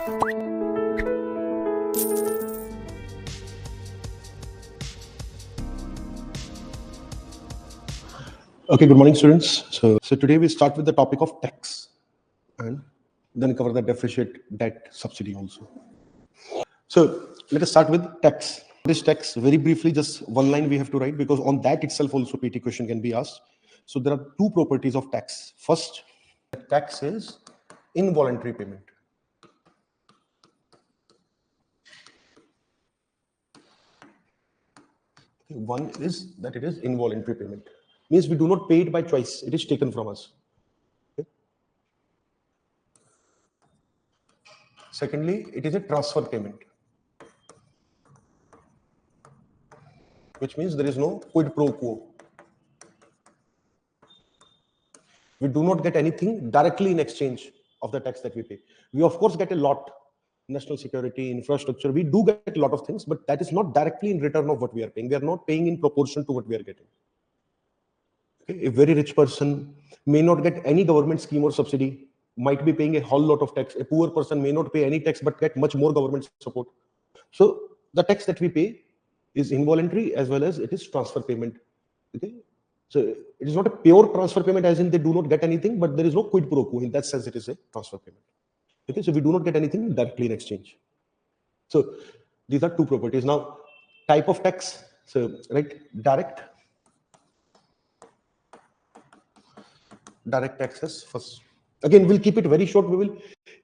Okay, good morning, students. So today we start with the topic of tax and then cover the deficit, debt, subsidy also. So let us start with tax. This tax, very briefly, just one line we have to write, because on that itself also PT question can be asked. So there are two properties of tax. First, tax is involuntary payment. One is that it is involuntary payment. Means we do not pay it by choice. It is taken from us. Okay. Secondly, it is a transfer payment, which means there is no quid pro quo. We do not get anything directly in exchange of the tax that we pay. We of course get a lot, national security, infrastructure, we do get a lot of things, but that is not directly in return of what we are paying. We are not paying in proportion to what we are getting. Okay? A very rich person may not get any government scheme or subsidy, might be paying a whole lot of tax. A poor person may not pay any tax but get much more government support. So the tax that we pay is involuntary as well as it is transfer payment. Okay? So it is not a pure transfer payment as in they do not get anything, but there is no quid pro quo. In that sense, it is a transfer payment. Okay, so we do not get anything directly in exchange. So these are two properties. Now, type of tax. So right, direct taxes first. Again, we'll keep it very short. We will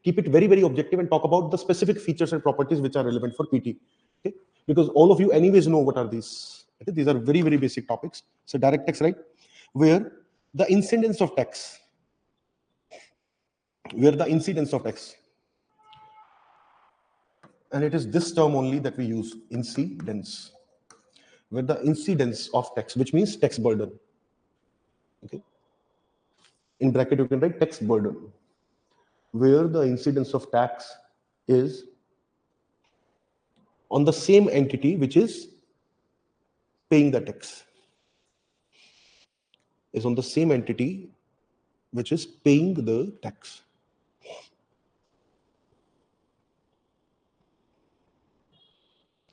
keep it very, very objective and talk about the specific features and properties which are relevant for PT. Okay, because all of you anyways know what are these. Okay? These are very, very basic topics. So direct tax, right, where the incidence of tax, and it is this term only that we use, incidence, where the incidence of tax, which means tax burden. Okay, in bracket you can write tax burden, where the incidence of tax is on the same entity which is paying the tax. Is on the same entity which is paying the tax.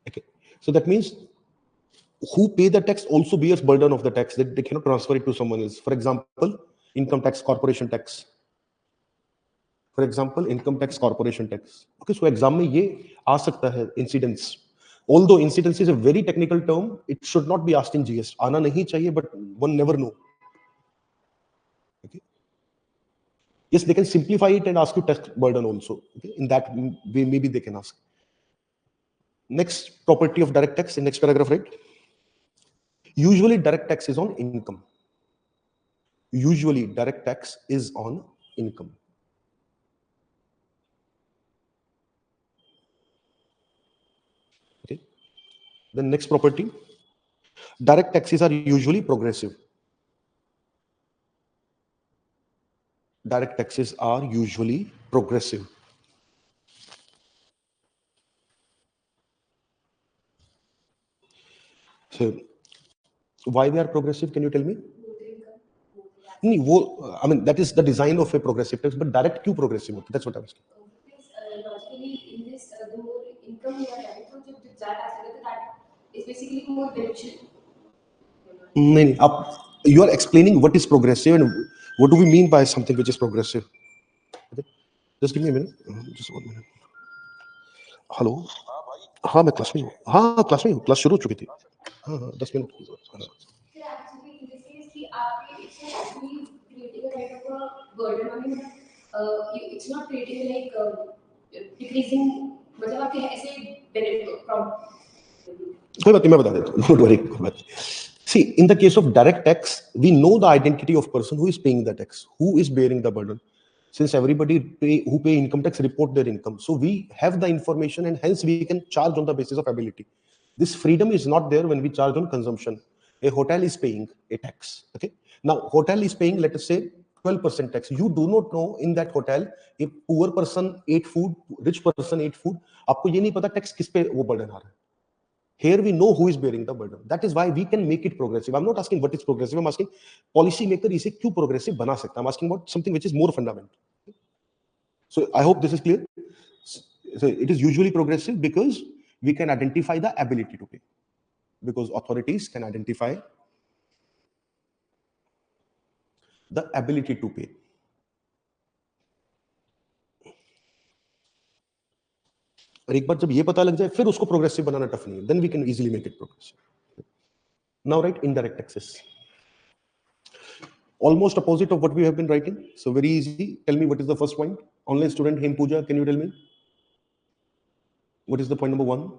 Okay, so that means who pay the tax also bears burden of the tax, that they cannot transfer it to someone else. For example, income tax, corporation tax. For example, income tax, corporation tax. Okay, so exam में ये आ सकता है incidence. Although incidence is a very technical term, it should not be asked in GS. आना नहीं चाहिए, but one never know. Okay. Yes, they can simplify it and ask you tax burden also. Okay. In that way, maybe they can ask. Next property of direct tax in next paragraph, right? Usually direct tax is on income. Usually direct tax is on income. Okay. The next property, direct taxes are usually progressive. Direct taxes are usually progressive. So why they are progressive? Can you tell me? I mean, that is the design of a progressive tax, but direct क्यों progressive होता है? That's what I was saying. Logically, in this, the more income you are having, so that is basically more beneficial. नहीं, you are explaining what is progressive and what do we mean by something which is progressive. Okay? Just give me a minute. Just 1 minute. Hello, हाँ मैं class में हूँ. हाँ class में हूँ. Class शुरू हो चुकी थी. हाँ 10 minute. Actually, in this case, it's not actually creating a kind of a burden on you. It's not creating like decreasing. मतलब आपके ऐसे benefit from. कोई बात नहीं, मैं बता देता हूँ. Don't worry. See, in the case of direct tax, we know the identity of person who is paying the tax, who is bearing the burden. Since everybody who pay income tax report their income, so we have the information and hence we can charge on the basis of ability. This freedom is not there when we charge on consumption. A hotel is paying a tax. Okay. Now hotel is paying, let us say, 12% tax. You do not know in that hotel if poor person ate food, rich person ate food. आपको ये नहीं पता tax किस पे वो burden आ रहा है. Here we know who is bearing the burden. That is why we can make it progressive. I'm not asking what is progressive. I'm asking policy maker इसे क्यों progressive बना सकता है. I'm asking about something which is more fundamental. So I hope this is clear. So it is usually progressive because we can identify the ability to pay. Because authorities can identify the ability to pay. और एक बार जब ये पता लग जाए फिर उसको progressive बनाना tough नहीं है. Then we can easily make it progressive. Now write indirect taxes. Almost opposite of what we have been writing. So very easy. Tell me what is the first point. Online student Hem Pooja, can you tell me? What is the point number 1?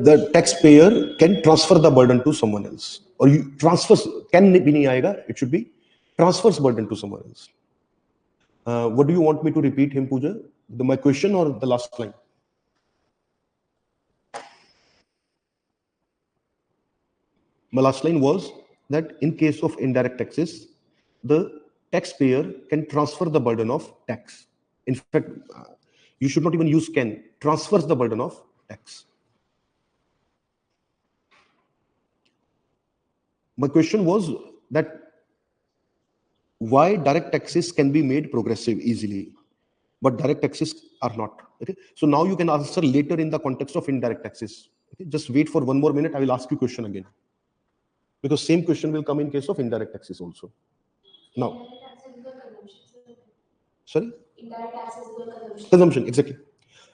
The taxpayer can transfer the burden to someone else. Or you transfers, can be nahi aayega, it should be transfers burden to someone else. What do you want me to repeat, Hem Pooja? My question or the last line? My last line was that in case of indirect taxes, the taxpayer can transfer the burden of tax. In fact, you should not even use can, transfers the burden of tax. My question was that why direct taxes can be made progressive easily, but direct taxes are not. Okay, so now you can answer later in the context of indirect taxes. Okay, just wait for 1 more minute. I will ask you question again, because same question will come in case of indirect taxes also. Now, sorry, indirect taxes on consumption, exactly.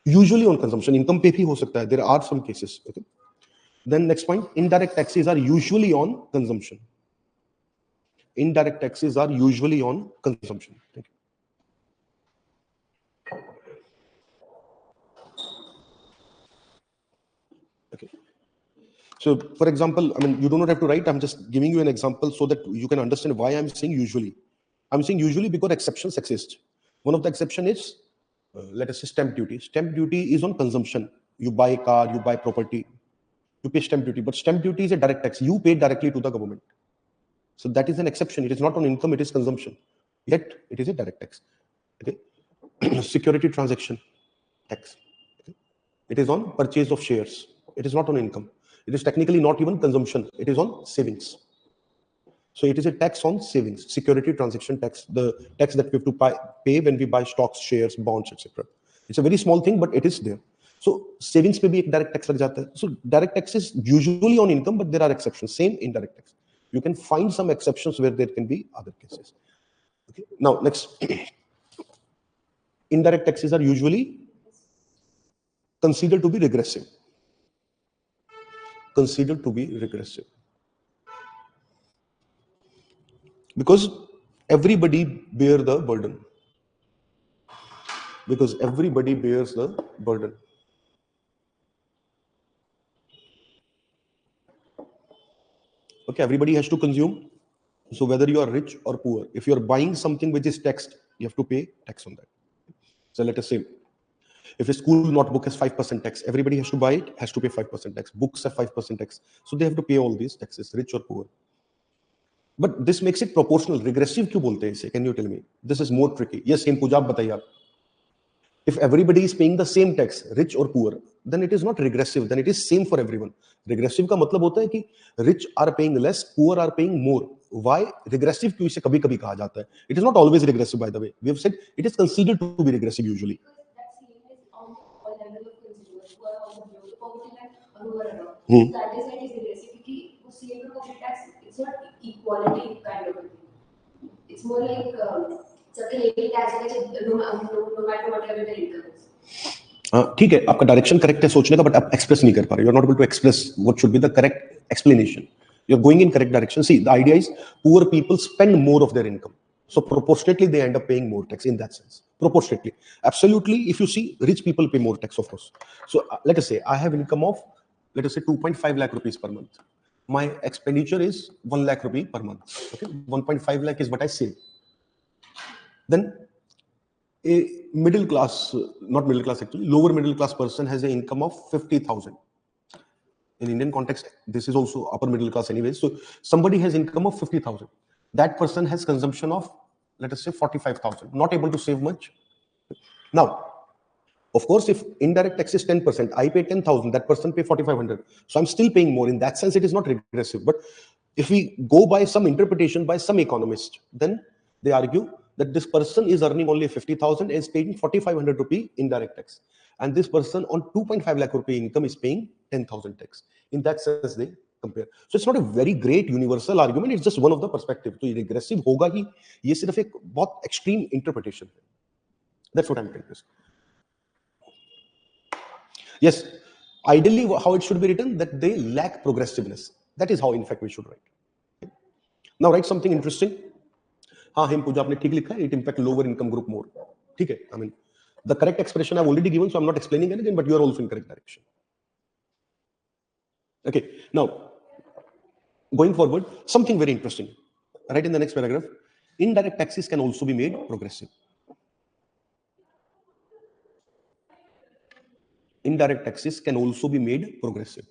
Usually on consumption, income पे भी हो सकता है. There are some cases. Okay. Then next point, indirect taxes are usually on consumption. Indirect taxes are usually on consumption. Thank you. Okay. So, for example, I mean, you do not have to write. I'm just giving you an example so that you can understand why I'm saying usually. I'm saying usually because exceptions exist. One of the exception is, let us say, stamp duty. Stamp duty is on consumption. You buy a car, you buy property, you pay stamp duty. But stamp duty is a direct tax. You pay directly to the government. So that is an exception. It is not on income, it is consumption. Yet it is a direct tax. Okay. Security transaction tax. Okay. It is on purchase of shares. It is not on income. It is technically not even consumption. It is on savings. So it is a tax on savings. Security transaction tax, the tax that we have to pay when we buy stocks, shares, bonds, etc. It's a very small thing, but it is there. So savings पे भी एक direct tax लग जाता है. So direct tax is usually on income, but there are exceptions. Same indirect tax. You can find some exceptions where there can be other cases. Okay. Now, next. Indirect taxes are usually considered to be regressive. Considered to be regressive. Because everybody bears the burden. Because everybody bears the burden. Okay, everybody has to consume. So whether you are rich or poor, if you are buying something which is taxed, you have to pay tax on that. So let us say, if a school notebook has 5% tax, everybody has to buy it, has to pay 5% tax. Books have 5% tax. So they have to pay all these taxes, rich or poor. But this makes it proportional. Regressive क्यों बोलते हैं इसे? Can you tell me? This is more tricky. Yes, same Pooja, आप बताइए आप. If everybody is paying the same tax, rich or poor, then it is not regressive. Then it is same for everyone. Regressive का मतलब होता है कि rich are paying less, poor are paying more. Why regressive? क्यों इसे कभी-कभी कहा जाता है? It is not always regressive, by the way. We have said it is considered to be regressive usually. That is why it is regressive. Because CM proportion tax, it's not equality kind of thing. It's more like सबके level tax है no matter whatever their income is. ठीक है, आपका direction correct है सोचने का, but आप express नहीं कर पा रहे. You are not able to express what should be the correct explanation. You are going in correct direction. See, the idea is poor people spend more of their income. So proportionately, they end up paying more tax in that sense. Proportionately. Absolutely, if you see, rich people pay more tax, of course. So let us say I have income of, let us say 2.5 lakh rupees per month. My expenditure is 1 lakh rupee per month. Okay, 1.5 lakh is what I save. Then a middle class, not middle class actually, lower middle class person has an income of 50,000. In Indian context, this is also upper middle class anyway. So somebody has income of 50,000. That person has consumption of, let us say, 45,000. Not able to save much. Now, of course, if indirect tax is 10%, I pay 10,000, that person pay 4,500. So I'm still paying more. In that sense, it is not regressive. But If we go by some interpretation by some economist, then they argue that this person is earning only 50,000 is paying 4,500 rupee indirect tax, and this person on 2.5 lakh rupee income is paying 10,000 tax. In that sense, they compare. So it's not a very great universal argument. It's just one of the perspective. तो regressive होगा ही. ये सिर्फ एक बहुत extreme interpretation है. That's what I'm trying to say. Yes, ideally, how it should be written, that they lack progressiveness. That is how, in fact, we should write. Now, write something interesting. हाँ, him पूजा आपने ठीक लिखा है. It impact lower income group more. ठीक है. I mean, the correct expression I've already given, so I'm not explaining anything, but you are also in correct direction. Okay. Now, going forward, something very interesting. Right in the next paragraph, indirect taxes can also be made progressive. Indirect taxes can also be made progressive.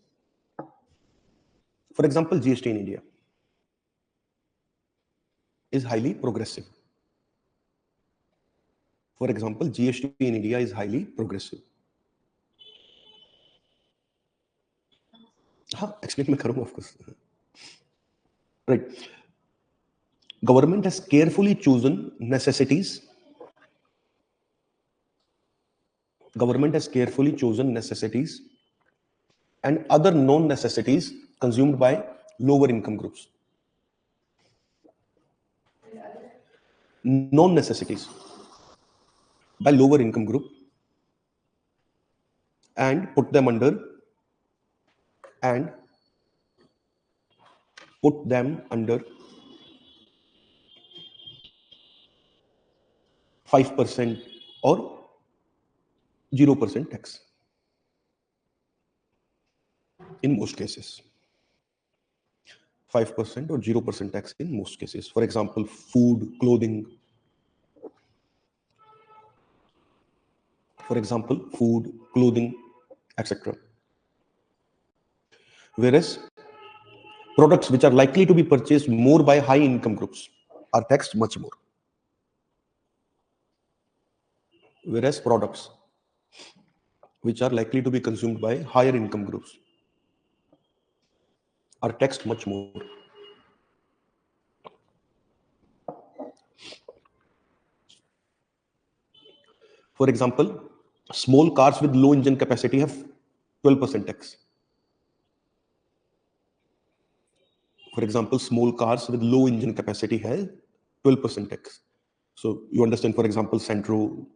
For example, GST in India is highly progressive. For example, GST in India is highly progressive. Explain मैं करूँगा, of course. Right. Government has carefully chosen necessities. Government has carefully chosen necessities and other known necessities consumed by lower income groups. Known necessities by lower income group and put them under 5% or 0% tax in most cases. 5% or 0% tax in most cases. For example, food, clothing. For example, food, clothing, etc. Whereas products which are likely to be purchased more by high income groups are taxed much more. Whereas products which are likely to be consumed by higher income groups are taxed much more. For example, small cars with low engine capacity have 12% tax. For example, small cars with low engine capacity have 12% tax. So you understand, for example, Centro,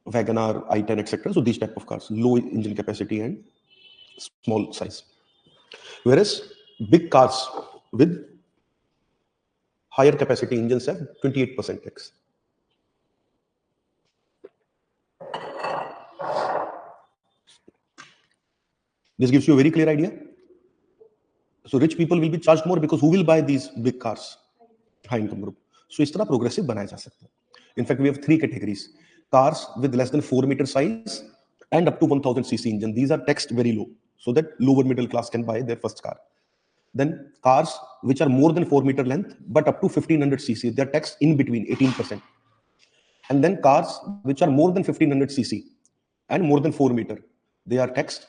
WagonR, i10, etc. So these type of cars, low engine capacity and small size. Whereas big cars with higher capacity engines have 28% tax. This gives you a very clear idea. So rich people will be charged more because who will buy these big cars? High income group. So इस तरह progressive बनाया जा सकता है. In fact, we have 3 categories. Cars with less than 4 meter size and up to 1000 cc engine. These are taxed very low so that lower middle class can buy their first car. Then cars which are more than 4 meter length but up to 1500 cc, they are taxed in between 18%. And then cars which are more than 1500 cc and more than 4 meter, they are taxed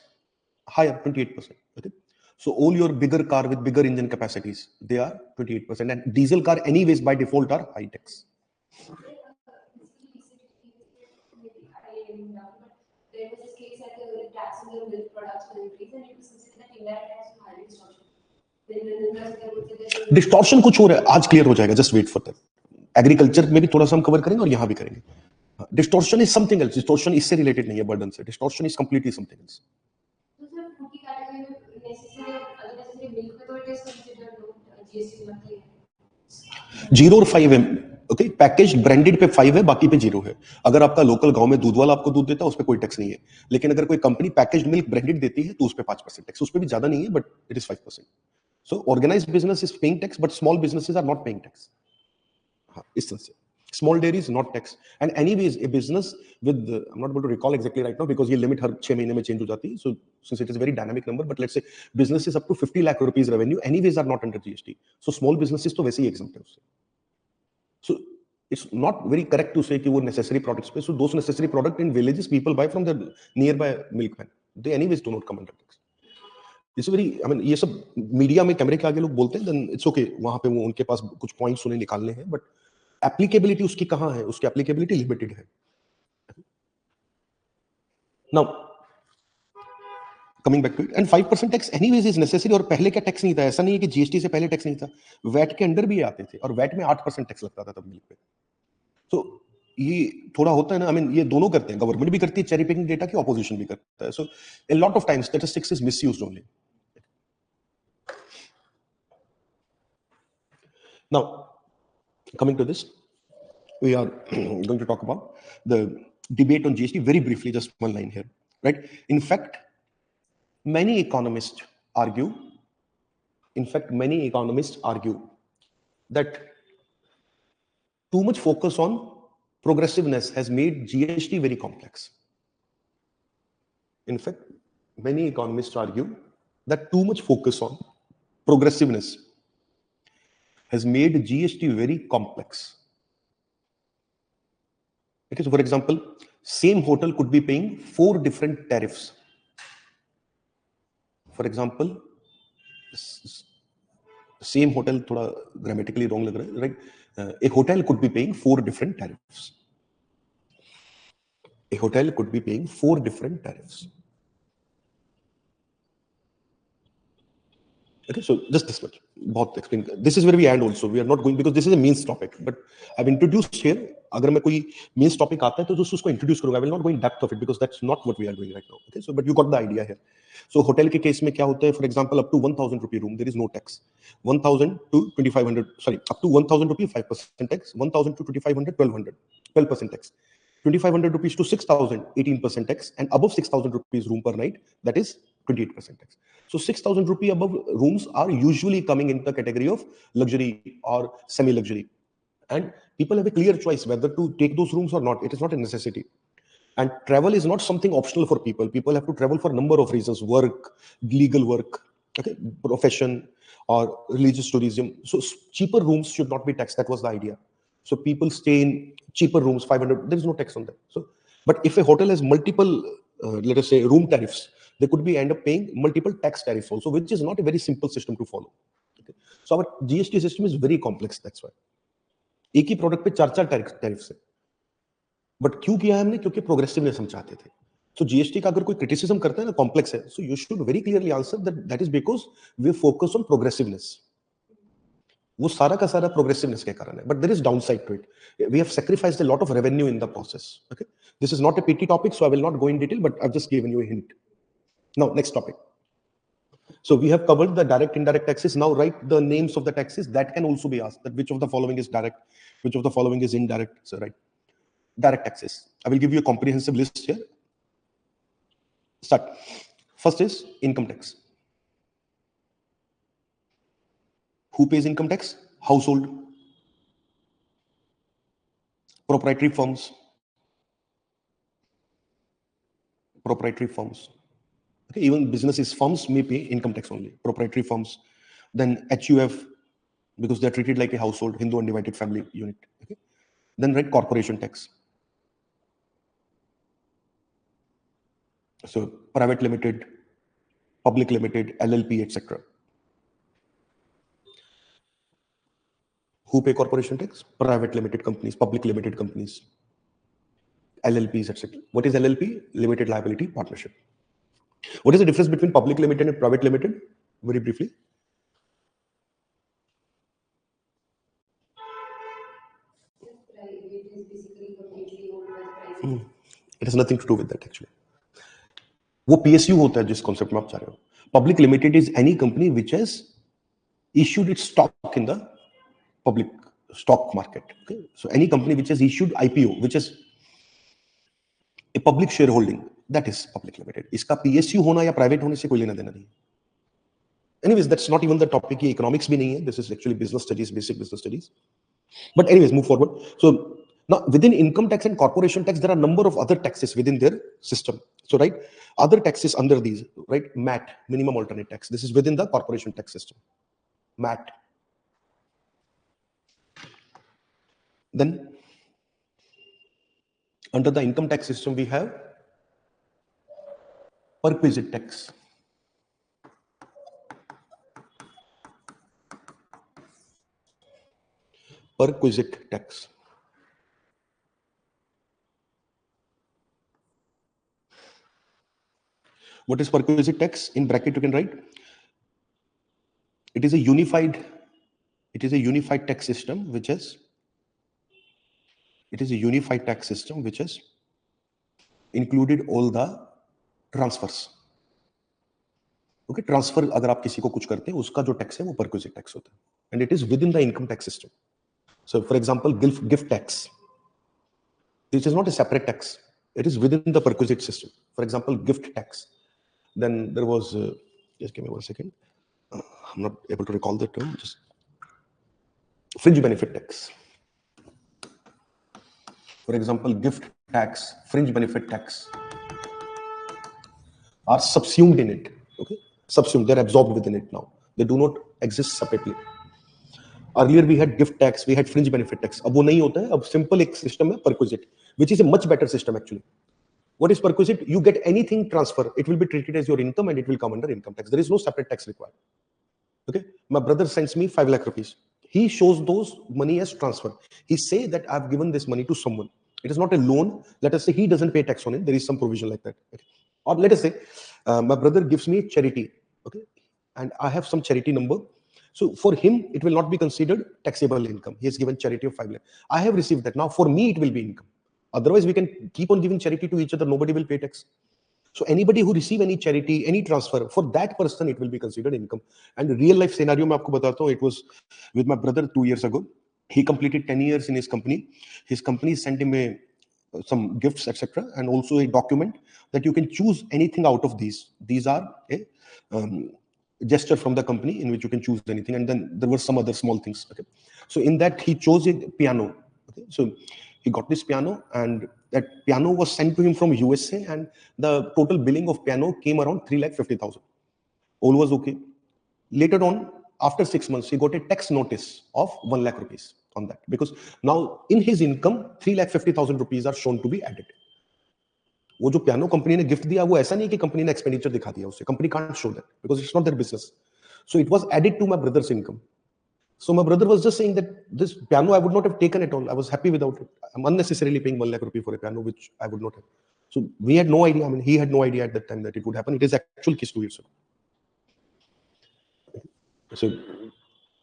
higher, 28%. Okay. So all your bigger car with bigger engine capacities, they are 28%. And diesel car anyways by default are high tax. There was this case that the tax on the milk products will increase and it was considered that indirect tax was highly distortion. Distortion कुछ और है, आज clear हो जाएगा, just wait for that. Agriculture में भी थोड़ा सा हम कवर करेंगे और यहाँ भी करेंगे. Distortion is something else. Distortion इससे related नहीं है burden से. Distortion is completely something else. So sir, food की category में necessary unnecessary milk में तो it is considered GST लगता है. 0 और 5 है. ओके, पैकेज ब्रांडेड पे 5 है, बाकी पे 0 है. अगर आपका लोकल गांव में दूध वाला आपको दूध देता है, उस पे कोई टैक्स नहीं है. लेकिन अगर कोई कंपनी पैकेज्ड मिल्क ब्रांडेड देती है तो उस पे 5% टैक्स. उस पे भी ज्यादा नहीं है, but it is 5%. So organized business is paying tax, but small businesses are not paying tax. हाँ, इस तरह से. Small dairy is not taxed. And anyways, a business with, I'm not able to recall exactly right now because ये limit हर 6 महीने में change हो जाती है. So since it is a very dynamic number, but let's say businesses up to 50 lakh rupees revenue anyways are not under GST. So small businesses तो वैसे ही exempt है उससे. So it's not very correct to say कि वो necessary products पे. So those necessary product in villages people buy from the nearby milkman. They anyways do not come under tax. It's very, I mean, ये सब media में कैमरे के आगे लोग बोलते हैं, देन इट्स ओके, वहां पे वो उनके पास कुछ पॉइंट्स उन्हें निकालने हैं, बट एप्लीकेबिलिटी उसकी कहां है? उसकी एप्लीकेबिलिटी लिमिटेड है. Now coming back to it, and 5% tax anyways is necessary. और पहले क्या टैक्स नहीं था? ऐसा नहीं है कि जीएसटी से पहले टैक्स नहीं था, वैट के अंडर भी आते थे, और वैट में 8% टैक्स लगता था तब मिल्क पे. तो ये थोड़ा होता है ना, आई मीन, ये दोनों करते हैं, गवर्नमेंट भी करती है चेरी पिकिंग डेटा की, ऑपोजिशन भी करता है. So a lot of times statistics is misused only. Now coming to this, we are going to talk about the debate on GST very briefly, just one line here, right? In fact, many economists argue, that too much focus on progressiveness has made GST very complex. In fact, many economists argue that too much focus on progressiveness has made GST very complex. Okay, so for example, same hotel could be paying 4 different tariffs. For example, same hotel, थोड़ा grammatically wrong लग रहा है, right? A hotel could be paying 4 different tariffs. A hotel could be paying 4 different tariffs. Okay, so just this much. बहुत explain. This is where we end also. We are not going, because this is a mains topic, but I've introduced here. अगर मैं कोई mains topic आता है तो just उसको introduce करूँगा. I will not go in depth of it because that's not what we are doing right now. Okay, so but you got the idea here. So hotel के case में क्या होता है? For example, up to 1,000 rupee room, there is no tax. 1,000 to 2,500, sorry, up to 1,000 rupee 5% tax. 1,000 to 2,500 12% tax. 2,500 rupees to 6,000 18% tax, and above 6,000 rupees room per night, that is 28% tax. So 6,000 rupee above rooms are usually coming in the category of luxury or semi-luxury. And people have a clear choice whether to take those rooms or not. It is not a necessity. And travel is not something optional for people. People have to travel for a number of reasons: work, legal work, okay, profession, or religious tourism. So cheaper rooms should not be taxed. That was the idea. So people stay in cheaper rooms, 500. There is no tax on them. So, but if a hotel has multiple, let us say, room tariffs, they could be end up paying multiple tax tariffs also, which is not a very simple system to follow. Okay? So our GST system is very complex. That's why. एक ही product पे 4 tariff है. But क्यों किया है हमने? क्योंकि progressiveness हम चाहते थे. सो जीएसटी का अगर कोई क्रिटिसिज्म करता है ना, कॉम्प्लेक्स है, so you should very clearly answer that is because we focus on progressiveness. वो सारा का सारा प्रोग्रेसिवनेस के कारण है. But there is downside to it. We have sacrificed a lot of revenue in the process. Okay, this is not a PT topic, so I will not go in detail, but I have just given you a hint. Now next topic. So we have covered the direct indirect taxes. Now write the names of the taxes. That can also be asked, that which of the following is direct, which of the following is indirect. So right, direct taxes. I will give you a comprehensive list here. Start. First is income tax. Who pays income tax? Household, proprietary firms, okay, even businesses, firms may pay income tax only, proprietary firms. Then HUF, because they're treated like a household, Hindu undivided family unit. Okay. Then write corporation tax. So private limited, public limited, LLP, etc. Who pay corporation tax? Private limited companies, public limited companies, LLPs, etc. What is LLP? Limited liability partnership. What is the difference between public limited and private limited? Very briefly. It has nothing to do with that actually. वो PSU होता है जिस concept में आप चाह रहे हो. Public limited is any company which has issued its stock in the public stock market. Okay, so any company which has issued IPO, which is a public shareholding, that is public limited. इसका PSU होना या private होने से कोई लेना देना नहीं. Anyways, that's not even the topic. ये economics भी नहीं है. This is actually business studies, basic business studies. But anyways, move forward. So now within income tax and corporation tax, there are a number of other taxes within their system. So right, other taxes under these, right, MAT, minimum alternate tax. This is within the corporation tax system. MAT. Then under the income tax system, we have perquisite tax. perquisite tax. What is perquisite tax? In bracket you can write, it is a unified tax system which has included all the transfers. Okay, transfer अगर आप किसी को कुछ करते हैं उसका जो tax है वो perquisite tax होता है, and it is within the income tax system. So for example, gift tax, this is not a separate tax, it is within the perquisite system. For example, gift tax. Then there was just give me 1 second, I'm not able to recall the term, just fringe benefit tax. For example, gift tax, fringe benefit tax are subsumed in it. Okay, subsumed, they're absorbed within it now, they do not exist separately. Earlier we had gift tax, we had fringe benefit tax. अब वो नहीं होता है, अब simple एक system है perquisite, which is a much better system actually. What is perquisite? You get anything transfer, it will be treated as your income and it will come under income tax. There is no separate tax required. Okay, my brother sends me 5 lakh rupees. He shows those money as transfer. He say that I've given this money to someone. It is not a loan. Let us say he doesn't pay tax on it. There is some provision like that. Okay? Or let us say my brother gives me charity. Okay, and I have some charity number. So for him, it will not be considered taxable income. He has given charity of 5 lakh. I have received that. Now for me, it will be income. Otherwise, we can keep on giving charity to each other. Nobody will pay tax. So anybody who receive any charity, any transfer, for that person, it will be considered income. And real life scenario, मैं आपको बताता हूँ, it was with my brother 2 years ago. He completed 10 years in his company. His company sent him some gifts, etc., and also a document that you can choose anything out of these. These are a gesture from the company in which you can choose anything. And then there were some other small things. Okay, so in that he chose a piano. Okay, so he got this piano, and that piano was sent to him from USA, and the total billing of piano came around 3,50,000. All was okay. Later on, after 6 months, he got a tax notice of 1 lakh rupees on that, because now in his income 3,50,000 rupees are shown to be added. वो जो piano company ने gift दिया, वो ऐसा नहीं कि company ने expenditure दिखा दिया उसे. Company can't show that because it's not their business. So it was added to my brother's income. So my brother was just saying that this piano I would not have taken at all. I was happy without it. I'm unnecessarily paying 1 lakh rupee for a piano, which I would not have. So we had no idea. I mean, he had no idea at that time that it would happen. It is actual case 2 years ago. So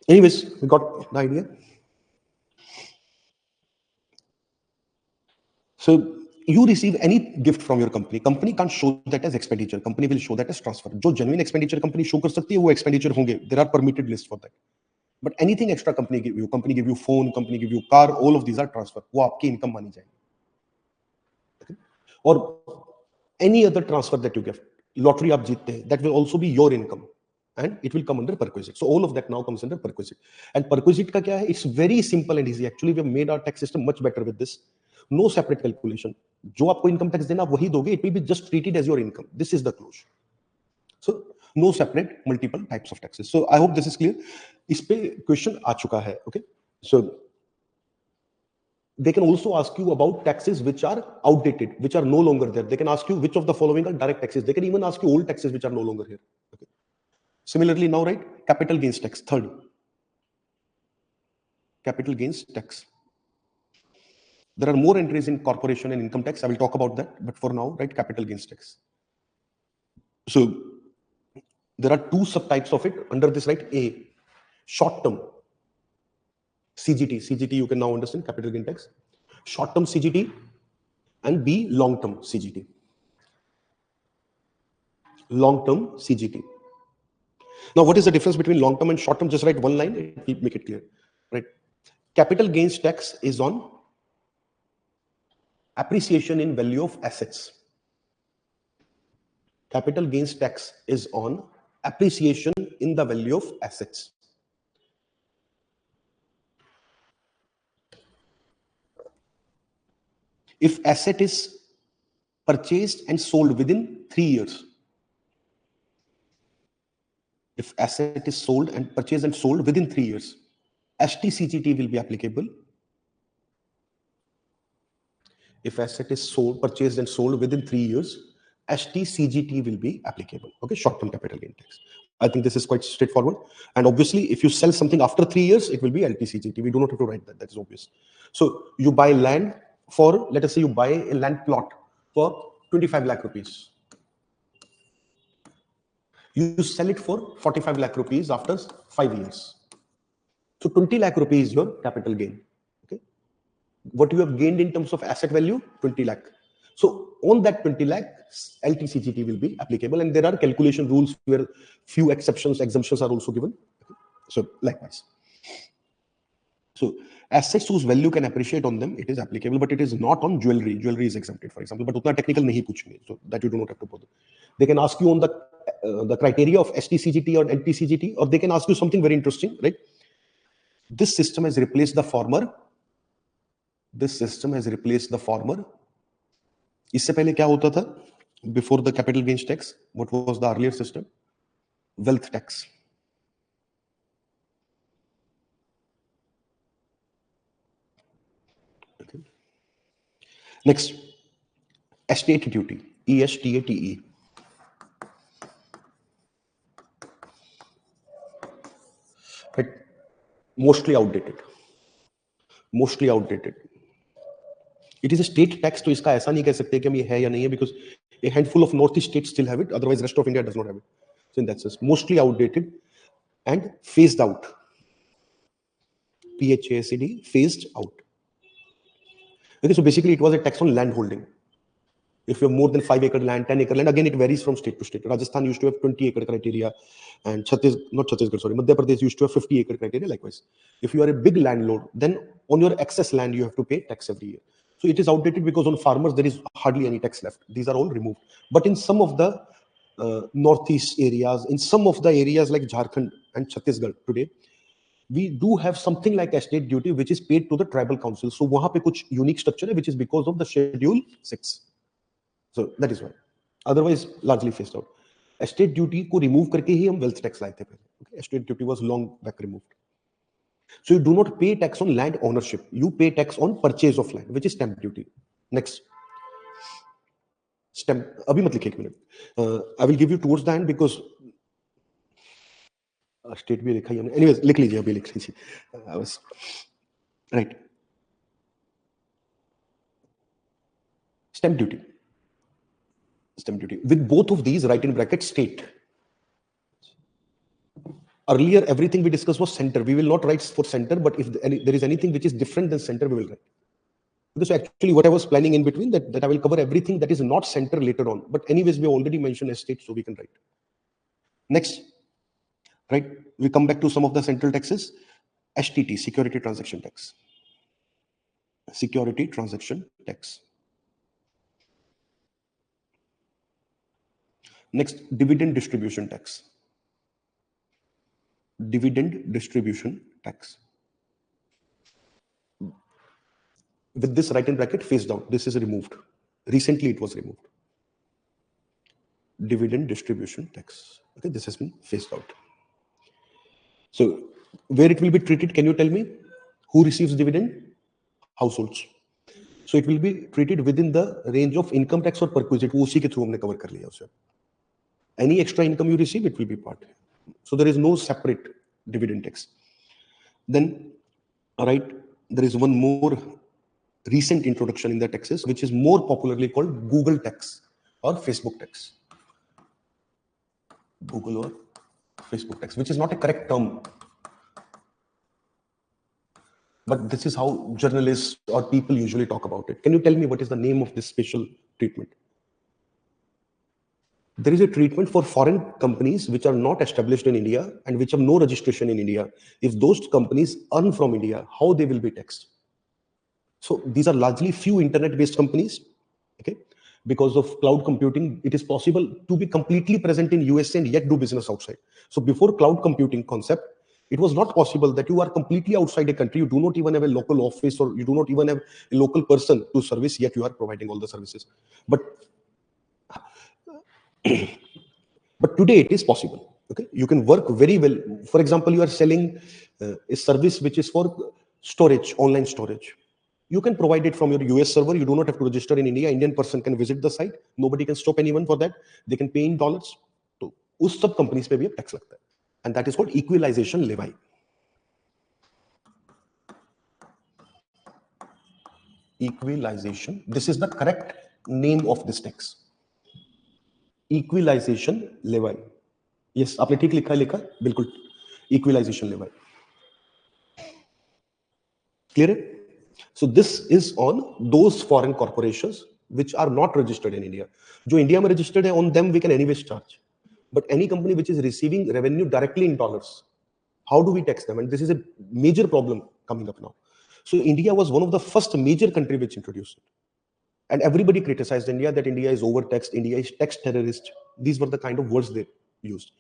anyways, we got the idea. So you receive any gift from your company. Company can't show that as expenditure. Company will show that as transfer. जो genuine expenditure company show कर सकती है, वो expenditure होंगे. There are permitted lists for that. But anything extra company give you phone, company give you car, all of these are transfer. वो आपकी income मानी जाएगी. Okay? Or any other transfer that you get, lottery आप जीतते हैं, that will also be your income, and it will come under perquisite. So all of that now comes under perquisite. And perquisite का क्या है? It's very simple and easy. Actually, we have made our tax system much better with this. No separate calculation. जो आपको income tax देना वही दोगे. It will be just treated as your income. This is the clause. So no separate multiple types of taxes. So I hope this is clear. इस पे question आ चुका है. Okay. So they can also ask you about taxes which are outdated, which are no longer there. They can ask you which of the following are direct taxes. They can even ask you old taxes which are no longer here. Okay. Similarly, now write capital gains tax. Third, capital gains tax. There are more entries in corporation and income tax. I will talk about that, but for now, write capital gains tax. So there are 2 subtypes of it under this, right? A, short term CGT. CGT you can now understand, capital gain tax. Short term CGT, and B, long term CGT. Long term CGT. Now, what is the difference between long term and short term? Just write one line, it will make it clear. Right? Capital gains tax is on appreciation in value of assets. Capital gains tax is on appreciation in the value of assets. If asset is purchased and sold within 3 years, if asset is sold and purchased and sold within 3 years, STCGT will be applicable. If asset is sold, purchased and sold within 3 years, STCGT will be applicable. Okay, short-term capital gain tax. I think this is quite straightforward. And obviously, if you sell something after 3 years, it will be LTCGT. We do not have to write that. That is obvious. So you buy land for, let us say you buy a land plot for 25 lakh rupees. You sell it for 45 lakh rupees after 5 years. So 20 lakh rupees is your capital gain. Okay. What you have gained in terms of asset value, 20 lakh. So on that 20 lakh, LTCGT will be applicable, and there are calculation rules where few exceptions, exemptions are also given. So likewise. So assets whose value can appreciate on them, it is applicable, but it is not on jewelry. Jewelry is exempted, for example, but utna technical nahi puchenge, so that you do not have to bother. They can ask you on the criteria of STCGT or LTCGT, or they can ask you something very interesting, right? This system has replaced the former. This system has replaced the former. इससे पहले क्या होता था? Before the capital gains tax, what was the earlier system? Wealth tax. Okay. Next, estate duty, ESTATE. But mostly outdated. Mostly outdated. It is a state tax, तो इसका ऐसा नहीं कह सकते कि हम ये है या नहीं है, because a handful of northeast states still have it, otherwise rest of India does not have it. So in that sense, mostly outdated and phased out. PHASD, phased out. Okay, so basically it was a tax on land holding. If you have more than 5 acre land, 10 acre land, again it varies from state to state. Rajasthan used to have 20 acre criteria, and Madhya Pradesh used to have 50 acre criteria. Likewise, if you are a big landlord, then on your excess land you have to pay tax every year. So it is outdated because on farmers there is hardly any tax left. These are all removed. But in some of the northeast areas, in some of the areas like Jharkhand and Chhattisgarh today, we do have something like estate duty which is paid to the tribal council. So वहाँ पे कुछ unique structure है, which is because of the Schedule 6. So that is why. Otherwise, largely phased out. Estate duty को remove करके ही हम wealth tax लाए थे पहले. Okay? Estate duty was long back removed. So you do not pay tax on land ownership. You pay tax on purchase of land, which is stamp duty. Next. Stamp. अभी मत लिखिए एक minute. I will give you towards the end because state भी लिखा ही हमने. Anyways, लिख लीजिए, अभी लिख लीजिए. Right. Stamp duty. Stamp duty. With both of these, write in brackets state. Earlier, everything we discussed was center. We will not write for center, but if there is anything which is different than center, we will write. Because actually, what I was planning in between, that I will cover everything that is not center later on. But anyways, we already mentioned estate, so we can write. Next, right? We come back to some of the central taxes. STT, security transaction tax. Security transaction tax. Next, dividend distribution tax. Dividend distribution tax. With this, write in bracket, phased out. This is removed. Recently, it was removed. Dividend distribution tax. Okay, this has been phased out. So, where it will be treated, can you tell me? Who receives dividend? Households. So, it will be treated within the range of income tax or perquisite. उसी के through हमने cover कर लिया उसे. Any extra income you receive, it will be part. So, there is no separate dividend tax. Then, right, there is one more recent introduction in the taxes, which is more popularly called Google tax or Facebook tax. Google or Facebook tax, which is not a correct term. But this is how journalists or people usually talk about it. Can you tell me what is the name of this special treatment? There is a treatment for foreign companies which are not established in India and which have no registration in India. If those companies earn from India, how they will be taxed? So these are largely few internet-based companies, okay? Because of cloud computing, it is possible to be completely present in USA and yet do business outside. So before cloud computing concept, it was not possible that you are completely outside a country, you do not even have a local office or you do not even have a local person to service, yet you are providing all the services. But today it is possible. Okay, you can work very well. For example, you are selling a service which is for storage, online storage. You can provide it from your US server. You do not have to register in India. Indian person can visit the site. Nobody can stop anyone for that. They can pay in dollars. So उस सब companies पे भी अब tax लगता है, and that is called equalization levy. Equalization, this is the correct name of this tax. Equalization लेवाई. Yes, आपने ठीक लिखा बिल्कुल. Equalization लेवाई. Clear? So this is on those foreign corporations which are not registered in India. जो India में registered है, on them we can anyways charge. But any company which is receiving revenue directly in dollars, how do we tax them? And this is a major problem coming up now. So India was one of the first major country which introduced it. And everybody criticized India that India is overtaxed, India is tax terrorist. These were the kind of words they used.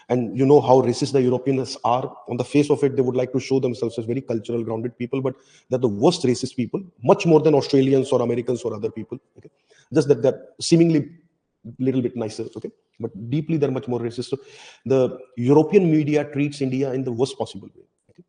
And you know how racist the Europeans are. On the face of it, they would like to show themselves as very cultural, grounded people, but they're the worst racist people, much more than Australians or Americans or other people. Okay? Just that they're seemingly little bit nicer, okay? But deeply they're much more racist. So the European media treats India in the worst possible way. Okay?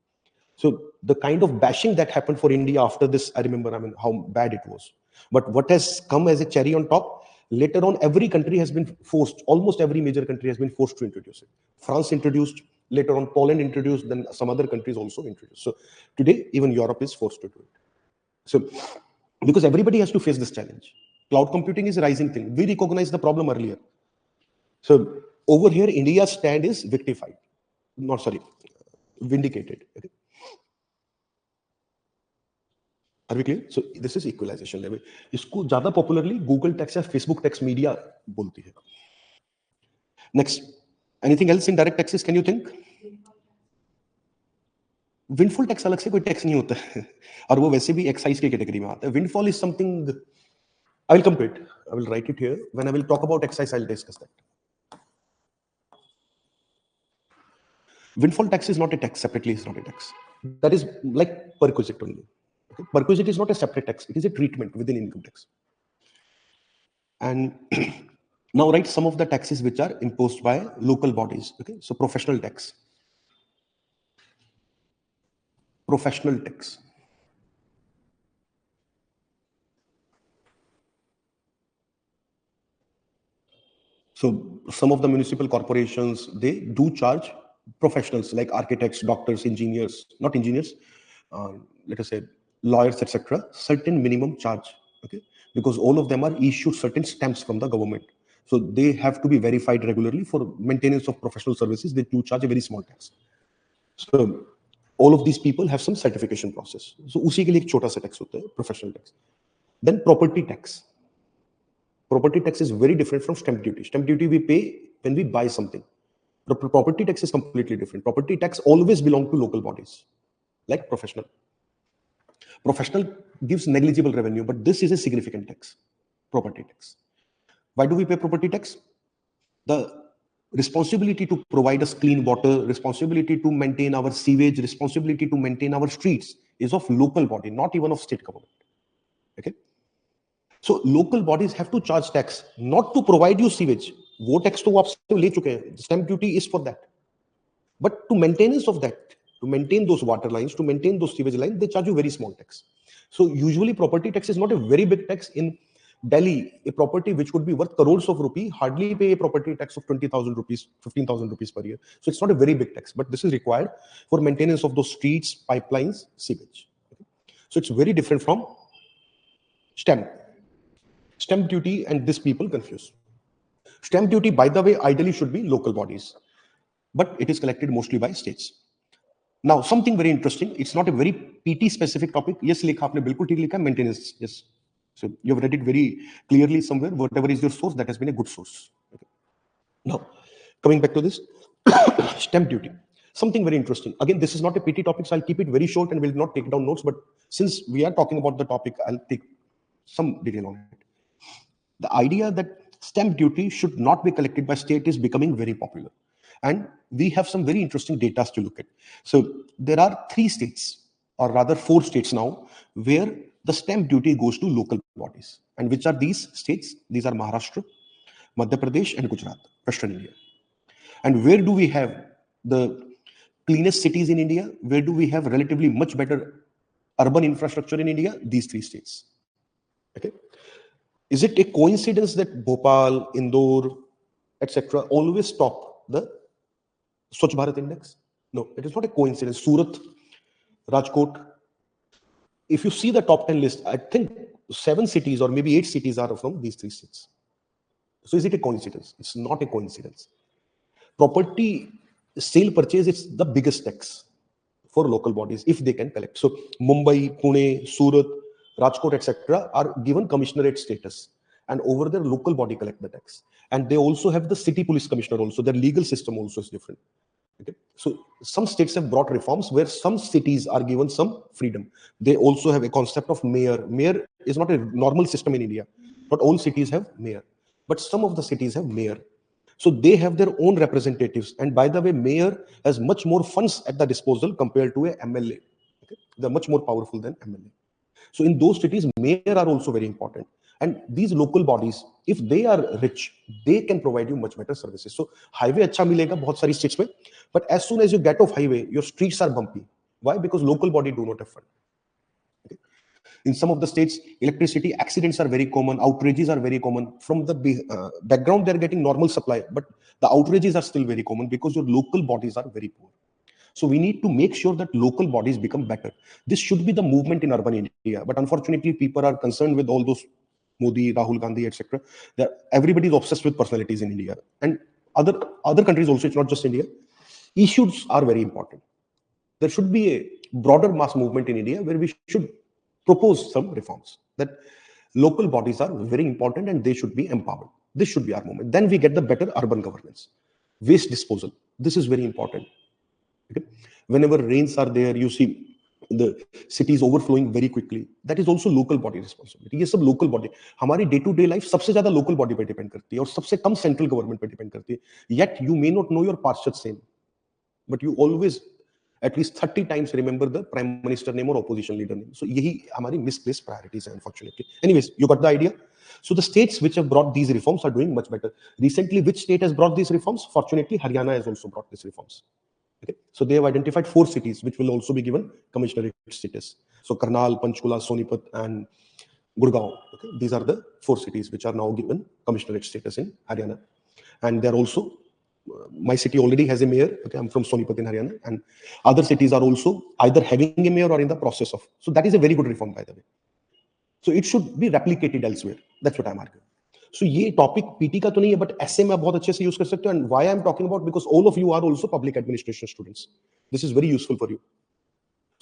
So the kind of bashing that happened for India after this, I remember, how bad it was. But what has come as a cherry on top, later on, every country has been forced, almost every major country has been forced to introduce it. France introduced, later on Poland introduced, then some other countries also introduced. So today, even Europe is forced to do it. So, because everybody has to face this challenge. Cloud computing is a rising thing. We recognized the problem earlier. So over here, India's stand is vindicated. Okay? Are we clear? So this is equalization level. इसको ज़्यादा popularly Google tax या Facebook tax media बोलती है. Next, anything else in direct taxes? Can you think? Windfall tax अलग से कोई tax नहीं होता है, और वो वैसे भी excise के category में आता है. Windfall is something. I will come to it. I will write it here. When I will talk about excise, I will discuss that. Windfall tax is not a tax. Separately, it's not a tax. That is like perquisite only. Okay? Perquisite is not a separate tax. It is a treatment within income tax. And now write some of the taxes which are imposed by local bodies. Okay, so professional tax. Professional tax. So some of the municipal corporations, they do charge professionals like architects, doctors, engineers, not engineers, let us say lawyers, etc., certain minimum charge. Okay, because all of them are issued certain stamps from the government. So they have to be verified regularly for maintenance of professional services. They do charge a very small tax. So all of these people have some certification process. So उसी के लिए एक छोटा सा tax होता है, professional tax. Then property tax. Property tax is very different from stamp duty. Stamp duty we pay when we buy something. Property tax is completely different. Property tax always belong to local bodies, like professional. Professional gives negligible revenue, but this is a significant tax, property tax. Why do we pay property tax? The responsibility to provide us clean water, responsibility to maintain our sewage, responsibility to maintain our streets is of local body, not even of state government. Okay? So local bodies have to charge tax, not to provide you sewage. वो tax तो वो आपसे ले चुके हैं. Stamp duty is for that. But to maintenance of that, to maintain those water lines, to maintain those sewage lines, they charge you very small tax. So usually property tax is not a very big tax. In Delhi, a property which would be worth crores of rupees hardly pay a property tax of 20,000 rupees, 15,000 rupees per year. So it's not a very big tax, but this is required for maintenance of those streets, pipelines, sewage. Okay? So it's very different from stamp. Stamp duty and this people confuse. Stamp duty, by the way, ideally should be local bodies, but it is collected mostly by states. Now, something very interesting. It's not a very PT specific topic. Yes, likha aapne bilkul theek likha, maintenance. Yes. So you have read it very clearly somewhere. Whatever is your source, that has been a good source. Okay. Now, coming back to this, stamp duty. Something very interesting. Again, this is not a PT topic, so I'll keep it very short and will not take down notes. But since we are talking about the topic, I'll take some detail on it. The idea that stamp duty should not be collected by state is becoming very popular. And we have some very interesting data to look at. So there are 3 states, or rather 4 states now, where the stamp duty goes to local bodies. And which are these states? These are Maharashtra, Madhya Pradesh, and Gujarat, Western India. And where do we have the cleanest cities in India? Where do we have relatively much better urban infrastructure in India? These 3 states. Okay. Is it a coincidence that Bhopal, Indore, etc. always top the Swachh Bharat Index? No, it is not a coincidence. Surat, Rajkot. If you see the top 10 list, I think 7 cities or maybe 8 cities are from these 3 states. So is it a coincidence? It's not a coincidence. Property sale purchase, it's the biggest tax for local bodies if they can collect. So Mumbai, Pune, Surat, Rajkot, etc. are given commissionerate status, and over there local body collect the tax. And they also have the city police commissioner also. Their legal system also is different. Okay. So some states have brought reforms where some cities are given some freedom. They also have a concept of mayor. Mayor is not a normal system in India. Not all cities have mayor, but some of the cities have mayor. So they have their own representatives. And by the way, mayor has much more funds at the disposal compared to a MLA. Okay? They're much more powerful than MLA. So in those cities, mayor are also very important. And these local bodies, if they are rich, they can provide you much better services. So highway acha milega bahut sari states mein, but as soon as you get off highway, your streets are bumpy. Why? Because local body do not have fund. Okay. In some of the states, electricity accidents are very common, outrages are very common. From the background, they're getting normal supply, but the outrages are still very common because your local bodies are very poor. So we need to make sure that local bodies become better. This should be the movement in urban India. But unfortunately, people are concerned with all those Modi, Rahul Gandhi, etc. Everybody is obsessed with personalities in India. And other countries also, it's not just India. Issues are very important. There should be a broader mass movement in India where we should propose some reforms. That local bodies are very important and they should be empowered. This should be our movement. Then we get the better urban governance. Waste disposal. This is very important. Okay. Whenever rains are there, you see the cities overflowing very quickly. That is also local body responsibility. ये सब local body. हमारी day-to-day life सबसे ज़्यादा local body पे depend करती है और सबसे कम central government पे depend करती है. Yet you may not know your Parshad name, but you always at least 30 times remember the prime minister name or opposition leader name. So यही हमारी misplaced priorities हैं, unfortunately. Anyways, you got the idea. So the states which have brought these reforms are doing much better. Recently, which state has brought these reforms? Fortunately, Haryana has also brought these reforms. Okay. So they have identified 4 cities which will also be given commissionerate status. So Karnal, Panchkula, Sonipat, and Gurgaon. Okay. These are the 4 cities which are now given commissionerate status in Haryana. And they're also, my city already has a mayor. Okay. I'm from Sonipat in Haryana. And other cities are also either having a mayor or in the process of. So that is a very good reform, by the way. So it should be replicated elsewhere. That's what I'm arguing. So ये topic PT का तो नहीं है, but ऐसे में आप बहुत अच्छे से यूज कर सकते हो. And why I am talking about, because all of you are also public administration students. This is very useful for you.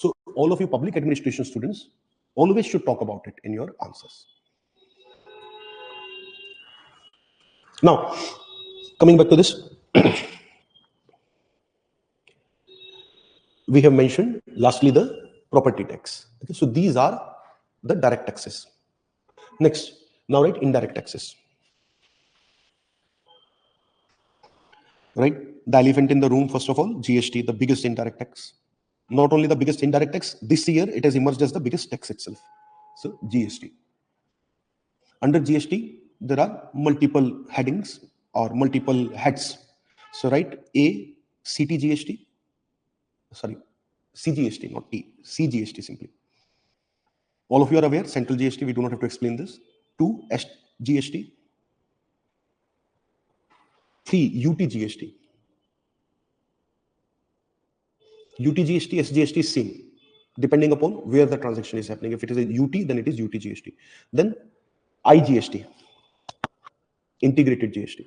So all of you public administration students always should talk about it in your answers. Now, coming back to this, we have mentioned lastly the property tax. Okay, so these are the direct taxes. Next, now write indirect taxes. Right? The elephant in the room, first of all, GST, the biggest indirect tax. Not only the biggest indirect tax, this year it has emerged as the biggest tax itself. So GST. Under GST, there are multiple headings or multiple heads. So write A, CTGST, sorry, CGST, not T, CGST simply. All of you are aware, central GST, we do not have to explain this. 2, SGST. 3, UTGST. UTGST, SGST is same, depending upon where the transaction is happening. If it is a UT, then it is UTGST. Then IGST, integrated GST.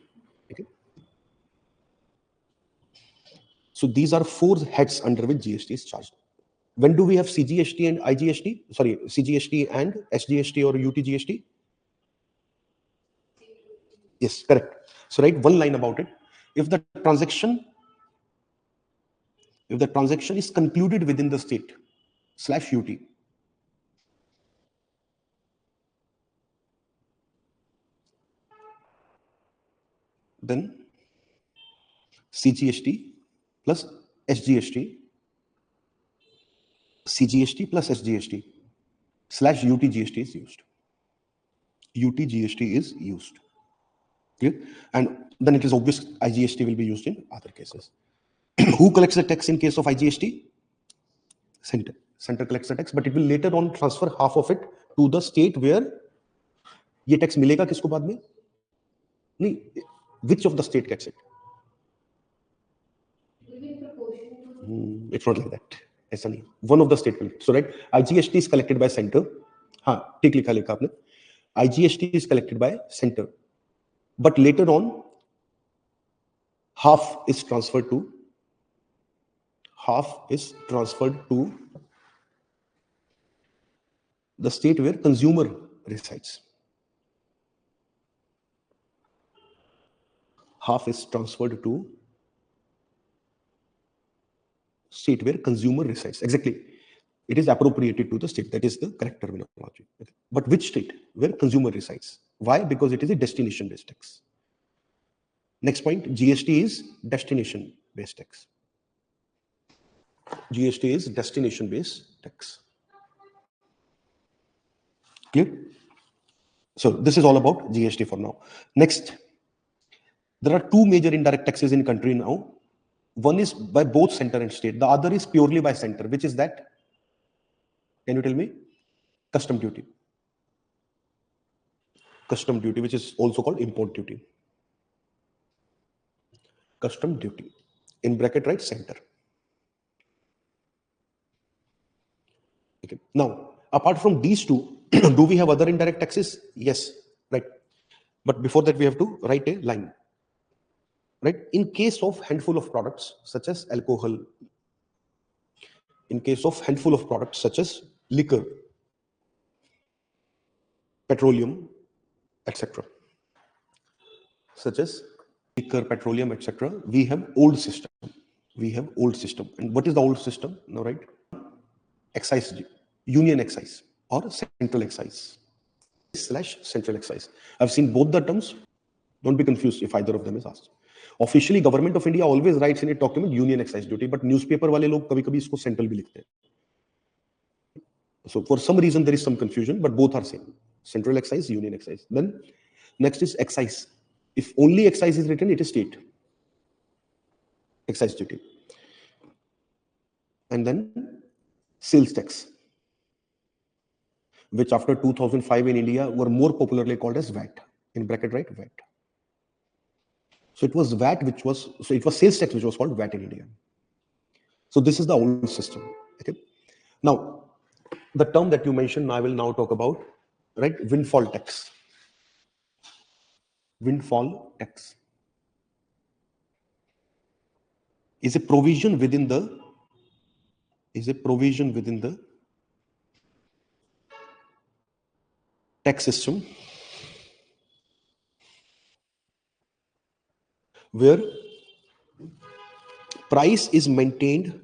Okay. So these are 4 heads under which GST is charged. When do we have CGST and IGST? Sorry, CGST and SGST or UTGST? Yes, correct. So write one line about it. If the transaction is concluded within the state /UT, then CGST plus SGST, CGST plus SGST /UTGST is used. UTGST is used. Okay? And then it is obvious IGST will be used in other cases. Who collects the tax in case of IGST? Center. Center collects the tax, but it will later on transfer half of it to the state where ये tax मिलेगा किसको बाद में? नहीं, which of the state gets it? It's not like that. ऐसा नहीं. One of the state will. So right, IGST is collected by center. हाँ, ठीक लिखा आपने. IGST is collected by center, but later on, half is transferred to the state where consumer resides. Half is transferred to state where consumer resides. Exactly. It is appropriated to the state. That is the correct terminology. Okay. But which state? Where consumer resides. Why? Because it is a destination-based tax. Next point, GST is destination-based tax. GST is destination-based tax. Clear? So this is all about GST for now. Next, there are two major indirect taxes in country now. One is by both center and state. The other is purely by center, which is that? Can you tell me? Custom duty. Custom duty, which is also called import duty. Custom duty. In bracket, right? Center. Okay. Now, apart from these two, do we have other indirect taxes? Yes, right. But before that, we have to write a line. Right? In case of handful of products such as alcohol, in case of handful of products such as liquor, petroleum, etc. Such as liquor, petroleum, etc. We have old system. We have old system. And what is the old system? Now, right? Excise, union excise or central excise / central excise. I've seen both the terms. Don't be confused if either of them is asked. Officially, Government of India always writes in a document union excise duty, but newspaper wale log kabhi-kabhi isko central bhi likhte hain. So for some reason there is some confusion, but both are same. Central excise, union excise. Then next is excise. If only excise is written, it is state excise duty. And then sales tax, which after 2005 in India were more popularly called as VAT. In bracket, right? VAT. So it was VAT, it was sales tax, which was called VAT in India. So this is the old system. Okay. Now, the term that you mentioned, I will now talk about, right? Windfall tax. Windfall tax is a provision within the tax system where price is maintained,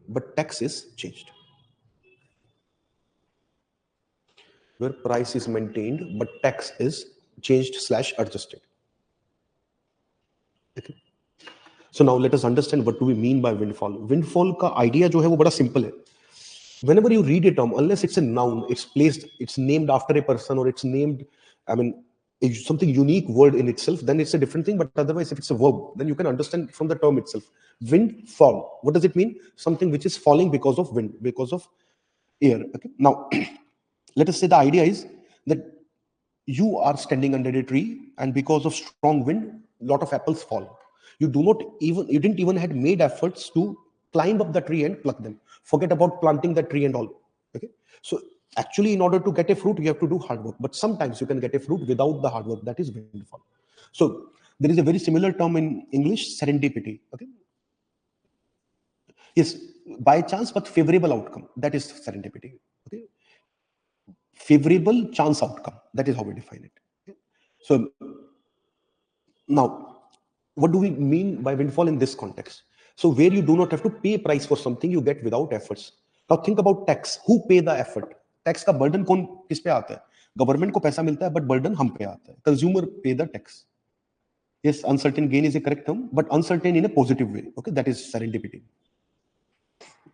but tax is changed. Where price is maintained, but tax is changed / adjusted. Okay. So now let us understand what do we mean by windfall. Windfall ka idea jo hai wo bada simple hai. Whenever you read a term, unless it's a noun, it's named after a person, or it's named, something unique word in itself, then it's a different thing. But otherwise, if it's a verb, then you can understand from the term itself. Wind, fall. What does it mean? Something which is falling because of wind, because of air. Okay. Now, let us say the idea is that you are standing under a tree, and because of strong wind, a lot of apples fall. You didn't even had made efforts to climb up the tree and pluck them. Forget about planting the tree and all. Okay. So actually, in order to get a fruit, you have to do hard work. But sometimes you can get a fruit without the hard work. That is windfall. So there is a very similar term in English, serendipity. Okay. Yes, by chance, but favorable outcome. That is serendipity. Okay. Favorable chance outcome. That is how we define it. Okay. So now, what do we mean by windfall in this context? So where you do not have to pay a price for something, you get without efforts. Now think about tax. Who pay the effort? Tax का burden कौन किस पे आता है? Government को पैसा मिलता है, but burden हम पे आता है. Consumer pay the tax. Yes, uncertain gain is a correct term, but uncertain in a positive way. Okay, that is serendipity.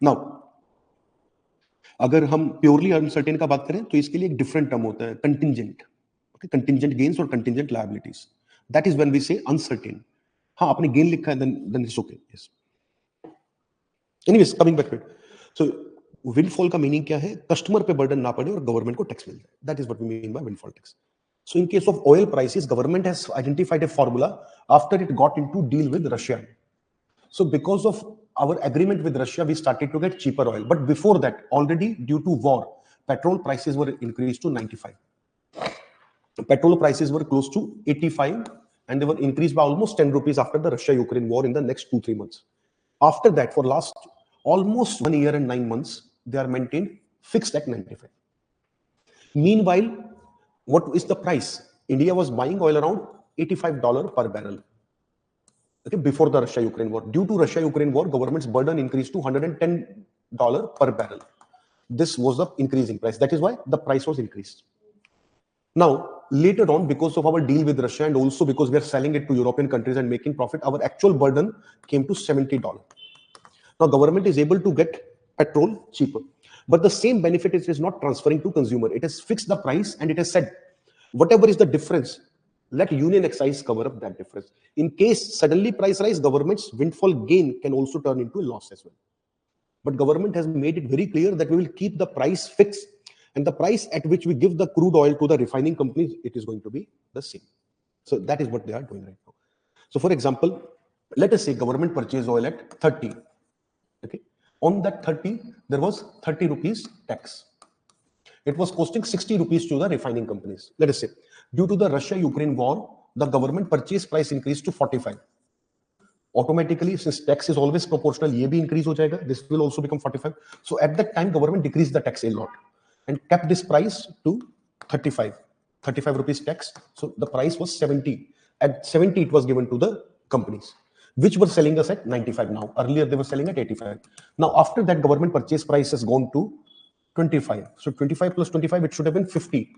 Now, अगर हम प्योरली अनसर्टेन का बात करें तो इसके लिए एक डिफरेंट टर्म होता है, कंटिंजेंट. ओके, कंटिंजेंट गेन्स और contingent liabilities. That is when we say uncertain. हाँ, आपने गेन लिखा है, then it's okay. Yes. Anyways, coming back to it. So windfall का मीनिंग क्या है? कस्टमर पे बर्डन ना पड़े और गवर्नमेंट को टैक्स मिल जाए. That is what we mean by windfall tax. So in case of oil prices, government has identified a formula after it got into deal with Russia. So because of our agreement with Russia, we started to get cheaper oil. But before that, already due to war, petrol prices were increased to 95. Petrol prices were close to 85, and they were increased by almost 10 rupees after the Russia-Ukraine war in the next 2-3 months. After that, for last almost 1 year and 9 months, they are maintained fixed at 95. Meanwhile, what is the price? India was buying oil around $85 per barrel. Okay, before the Russia-Ukraine war. Due to Russia-Ukraine war, government's burden increased to $110 per barrel. This was the increasing price. That is why the price was increased. Now, later on, because of our deal with Russia and also because we are selling it to European countries and making profit, our actual burden came to $70. Now, government is able to get petrol cheaper. But the same benefit is not transferring to consumer. It has fixed the price and it has said, whatever is the difference, let union excise cover up that difference. In case suddenly price rise, government's windfall gain can also turn into a loss as well. But government has made it very clear that we will keep the price fixed, and the price at which we give the crude oil to the refining companies, it is going to be the same. So that is what they are doing right now. So for example, let us say government purchase oil at 30. Okay. On that 30, there was 30 rupees tax. It was costing 60 rupees to the refining companies. Let us say, due to the Russia-Ukraine war, the government purchase price increased to 45. Automatically, since tax is always proportional, ये भी increase हो जाएगा. This will also become 45. So at that time, government decreased the tax a lot and kept this price to 35. 35 rupees tax. So the price was 70. At 70, it was given to the companies, which were selling us at 95 now. Earlier, they were selling at 85. Now, after that, government purchase price has gone to 25. So 25 plus 25, it should have been 50,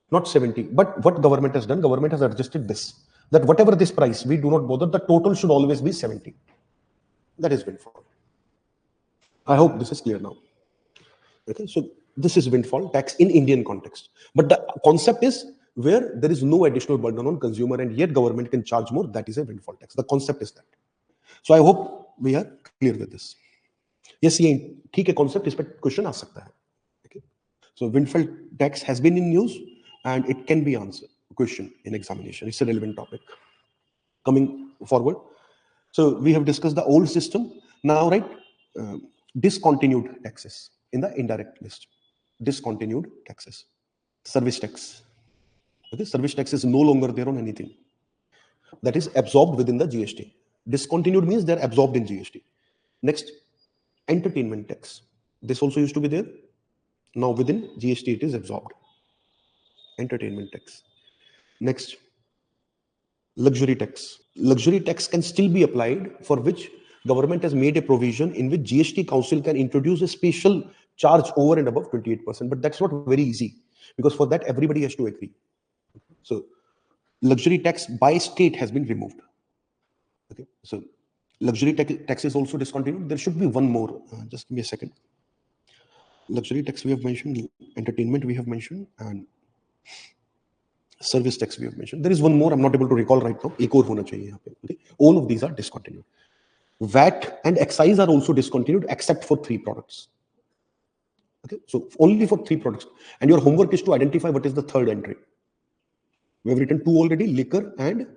not 70. But what government has done, government has adjusted this, that whatever this price, we do not bother, the total should always be 70. That is windfall. I hope this is clear now. Okay, so this is windfall tax in Indian context. But the concept is where there is no additional burden on consumer and yet government can charge more, that is a windfall tax. The concept is that. So I hope we are clear with this. Yes, ये ठीक है concept, इस पे question आ सकता है. Okay. So windfall tax has been in news and it can be answered question in examination. It's a relevant topic. Coming forward. So we have discussed the old system. Now, right, discontinued taxes in the indirect list. Discontinued taxes. Service tax. Okay, service tax is no longer there on anything. That is absorbed within the GST. Discontinued means they're absorbed in GST. Next, entertainment tax. This also used to be there. Now within GST it is absorbed. Entertainment tax. Next, luxury tax. Luxury tax can still be applied, for which government has made a provision in which GST Council can introduce a special charge over and above 28%. But that's not very easy because for that everybody has to agree. So luxury tax by state has been removed. Okay, so luxury tax is also discontinued. There should be one more. Just give me a second. Luxury tax we have mentioned, entertainment we have mentioned, and service tax we have mentioned. There is one more I'm not able to recall right now. एक और होना चाहिए यहाँ पे. Okay? All of these are discontinued. VAT and excise are also discontinued except for 3 products. Okay, so only for 3 products. And your homework is to identify what is the third entry. We have written 2 already, liquor and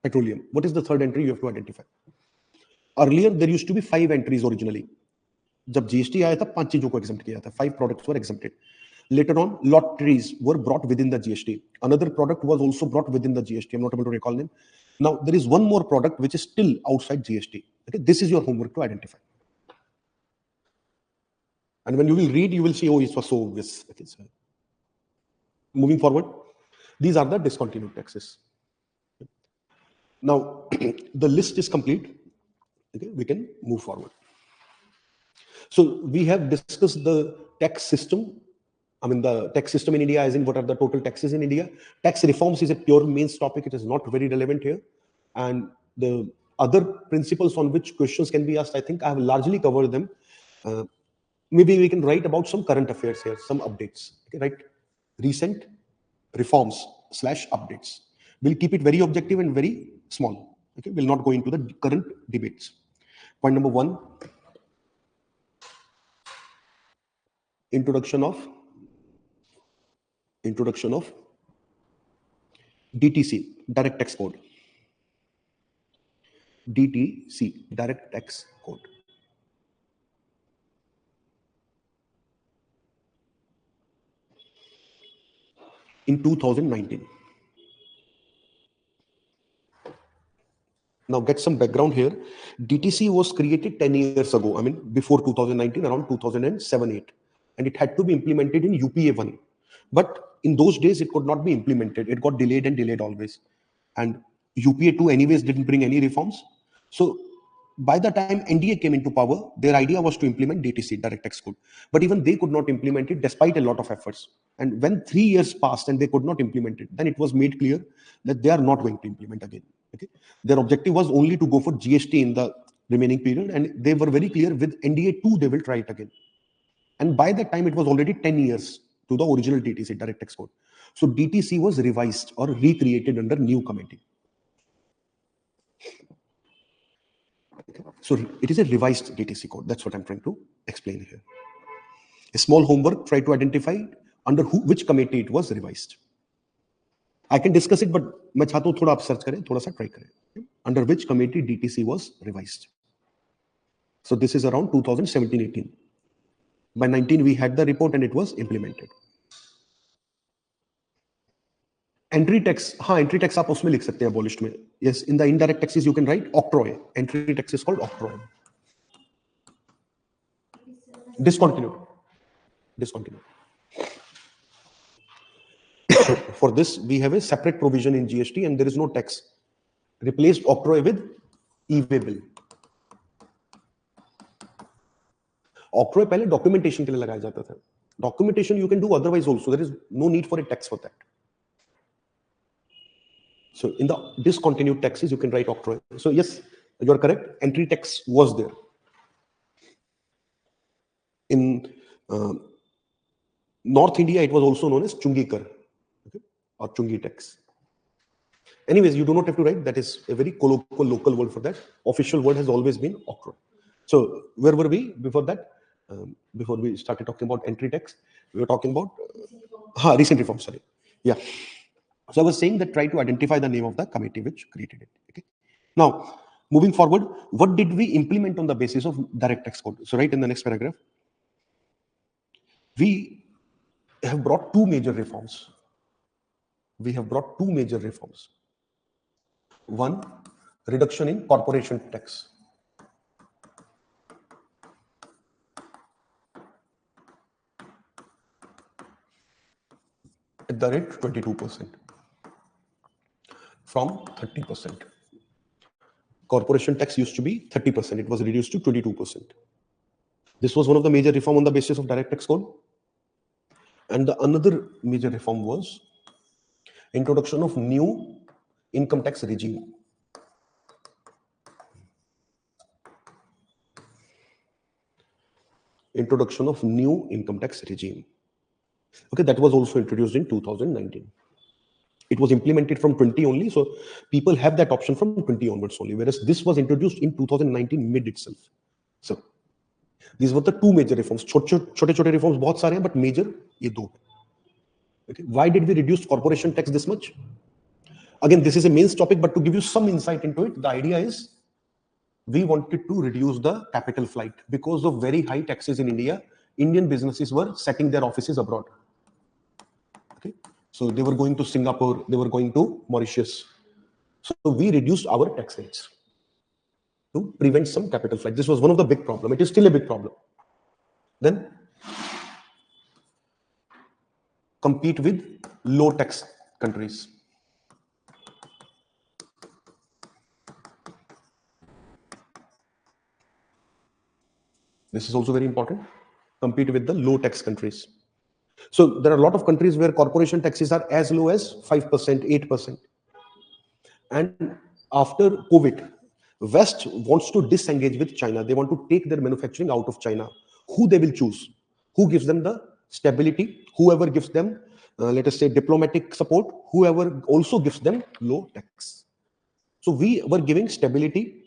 petroleum. What is the third entry you have to identify? Earlier, there used to be 5 entries originally. जब GST आया था 5 चीजों को exempt किया था. 5 products were exempted. Later on, lotteries were brought within the GST. Another product was also brought within the GST. I'm not able to recall name. Now, there is one more product which is still outside GST. Okay, this is your homework to identify. And when you will read, you will see, oh, it was so obvious. Okay, so moving forward, these are the discontinued taxes. Now, the list is complete. Okay, we can move forward. So we have discussed the tax system. I mean, the tax system in India, as in what are the total taxes in India. Tax reforms is a pure mains topic. It is not very relevant here. And the other principles on which questions can be asked, I think I have largely covered them. Maybe we can write about some current affairs here, some updates. Okay, right? Recent reforms / updates. We'll keep it very objective and very small. Okay, we'll not go into the current debates. Point number 1. Introduction of DTC, direct tax code. DTC, direct tax code. In 2019. Now get some background here. DTC was created 10 years ago. I mean, before 2019, around 2007-8. And it had to be implemented in UPA1. But in those days, it could not be implemented. It got delayed and delayed always. And UPA2 anyways didn't bring any reforms. So by the time NDA came into power, their idea was to implement DTC, direct tax code. But even they could not implement it despite a lot of efforts. And when 3 years passed and they could not implement it, then it was made clear that they are not going to implement again. Okay? Their objective was only to go for GST in the remaining period. And they were very clear with NDA 2, they will try it again. And by that time, it was already 10 years to the original DTC, direct tax code. So DTC was revised or recreated under new committee. So it is a revised DTC code. That's what I'm trying to explain here. A small homework, try to identify under which committee it was revised. I can discuss it, but मैं चाहता हूँ थोड़ा आप search करें, थोड़ा सा try करें. Under which committee DTC was revised. So this is around 2017-18. By 19 we had the report and it was implemented. Entry tax, हाँ entry tax आप उसमें लिख सकते हैं abolished में. Yes, in the indirect taxes you can write octroi. Entry tax is called octroi. Discontinued. Discontinued. For this, we have a separate provision in GST and there is no tax. Replaced octroi with e-way bill. Octroi पहले documentation के लिए लगाया जाता था. Documentation you can do otherwise also. There is no need for a tax for that. So in the discontinued taxes, you can write octroi. So yes, you are correct. Entry tax was there. In North India, it was also known as chungi kar, okay? Or chungi tax. Anyways, you do not have to write. That is a very colloquial local word for that. Official word has always been octroi. So where were we before that? Before we started talking about entry tax, we were talking about recent reform. Sorry, yeah. So I was saying that try to identify the name of the committee which created it. Okay. Now, moving forward, what did we implement on the basis of direct tax code? So right in the next paragraph, we have brought two major reforms. We have brought two major reforms. One, reduction in corporation tax. At the rate 22%. From 30%. Corporation tax used to be 30%. It was reduced to 22%. This was one of the major reform on the basis of direct tax code. And the another major reform was introduction of new income tax regime. Introduction of new income tax regime. Okay, that was also introduced in 2019. It was implemented from 20 only, so people have that option from 20 onwards only, whereas this was introduced in 2019 mid itself. So these were the two major reforms. छोटे reforms बहुत सारे हैं, but major ये दो. Okay, why did we reduce corporation tax this much? Again, this is a mains topic, but to give you some insight into it, the idea is we wanted to reduce the capital flight because of very high taxes in India. Indian businesses were setting their offices abroad. Okay. So they were going to Singapore, they were going to Mauritius. So we reduced our tax rates to prevent some capital flight. This was one of the big problems. It is still a big problem. Then compete with low tax countries. This is also very important. Compete with the low tax countries. So there are a lot of countries where corporation taxes are as low as 5%, 8%. And after COVID, West wants to disengage with China. They want to take their manufacturing out of China. Who they will choose? Who gives them the stability? Whoever gives them, let us say, diplomatic support. Whoever also gives them low tax. So we were giving stability.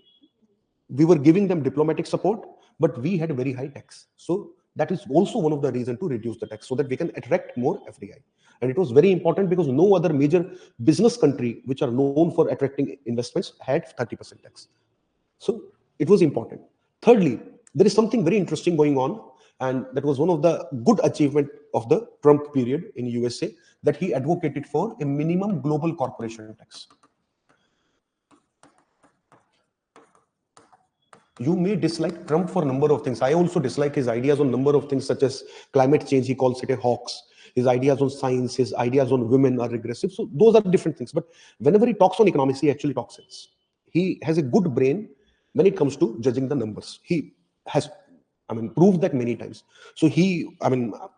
We were giving them diplomatic support, but we had very high tax. So That is also one of the reasons to reduce the tax so that we can attract more FDI. And it was very important because no other major business country which are known for attracting investments had 30% tax. So it was important. Thirdly, there is something very interesting going on, and that was one of the good achievement of the Trump period in USA, that he advocated for a minimum global corporation tax. You may dislike Trump for a number of things. I also dislike his ideas on number of things, such as climate change. He calls it a hoax. His ideas on science, his ideas on women are regressive. So those are different things. But whenever he talks on economics, he actually talks sense. He has a good brain when it comes to judging the numbers. He has, proved that many times. So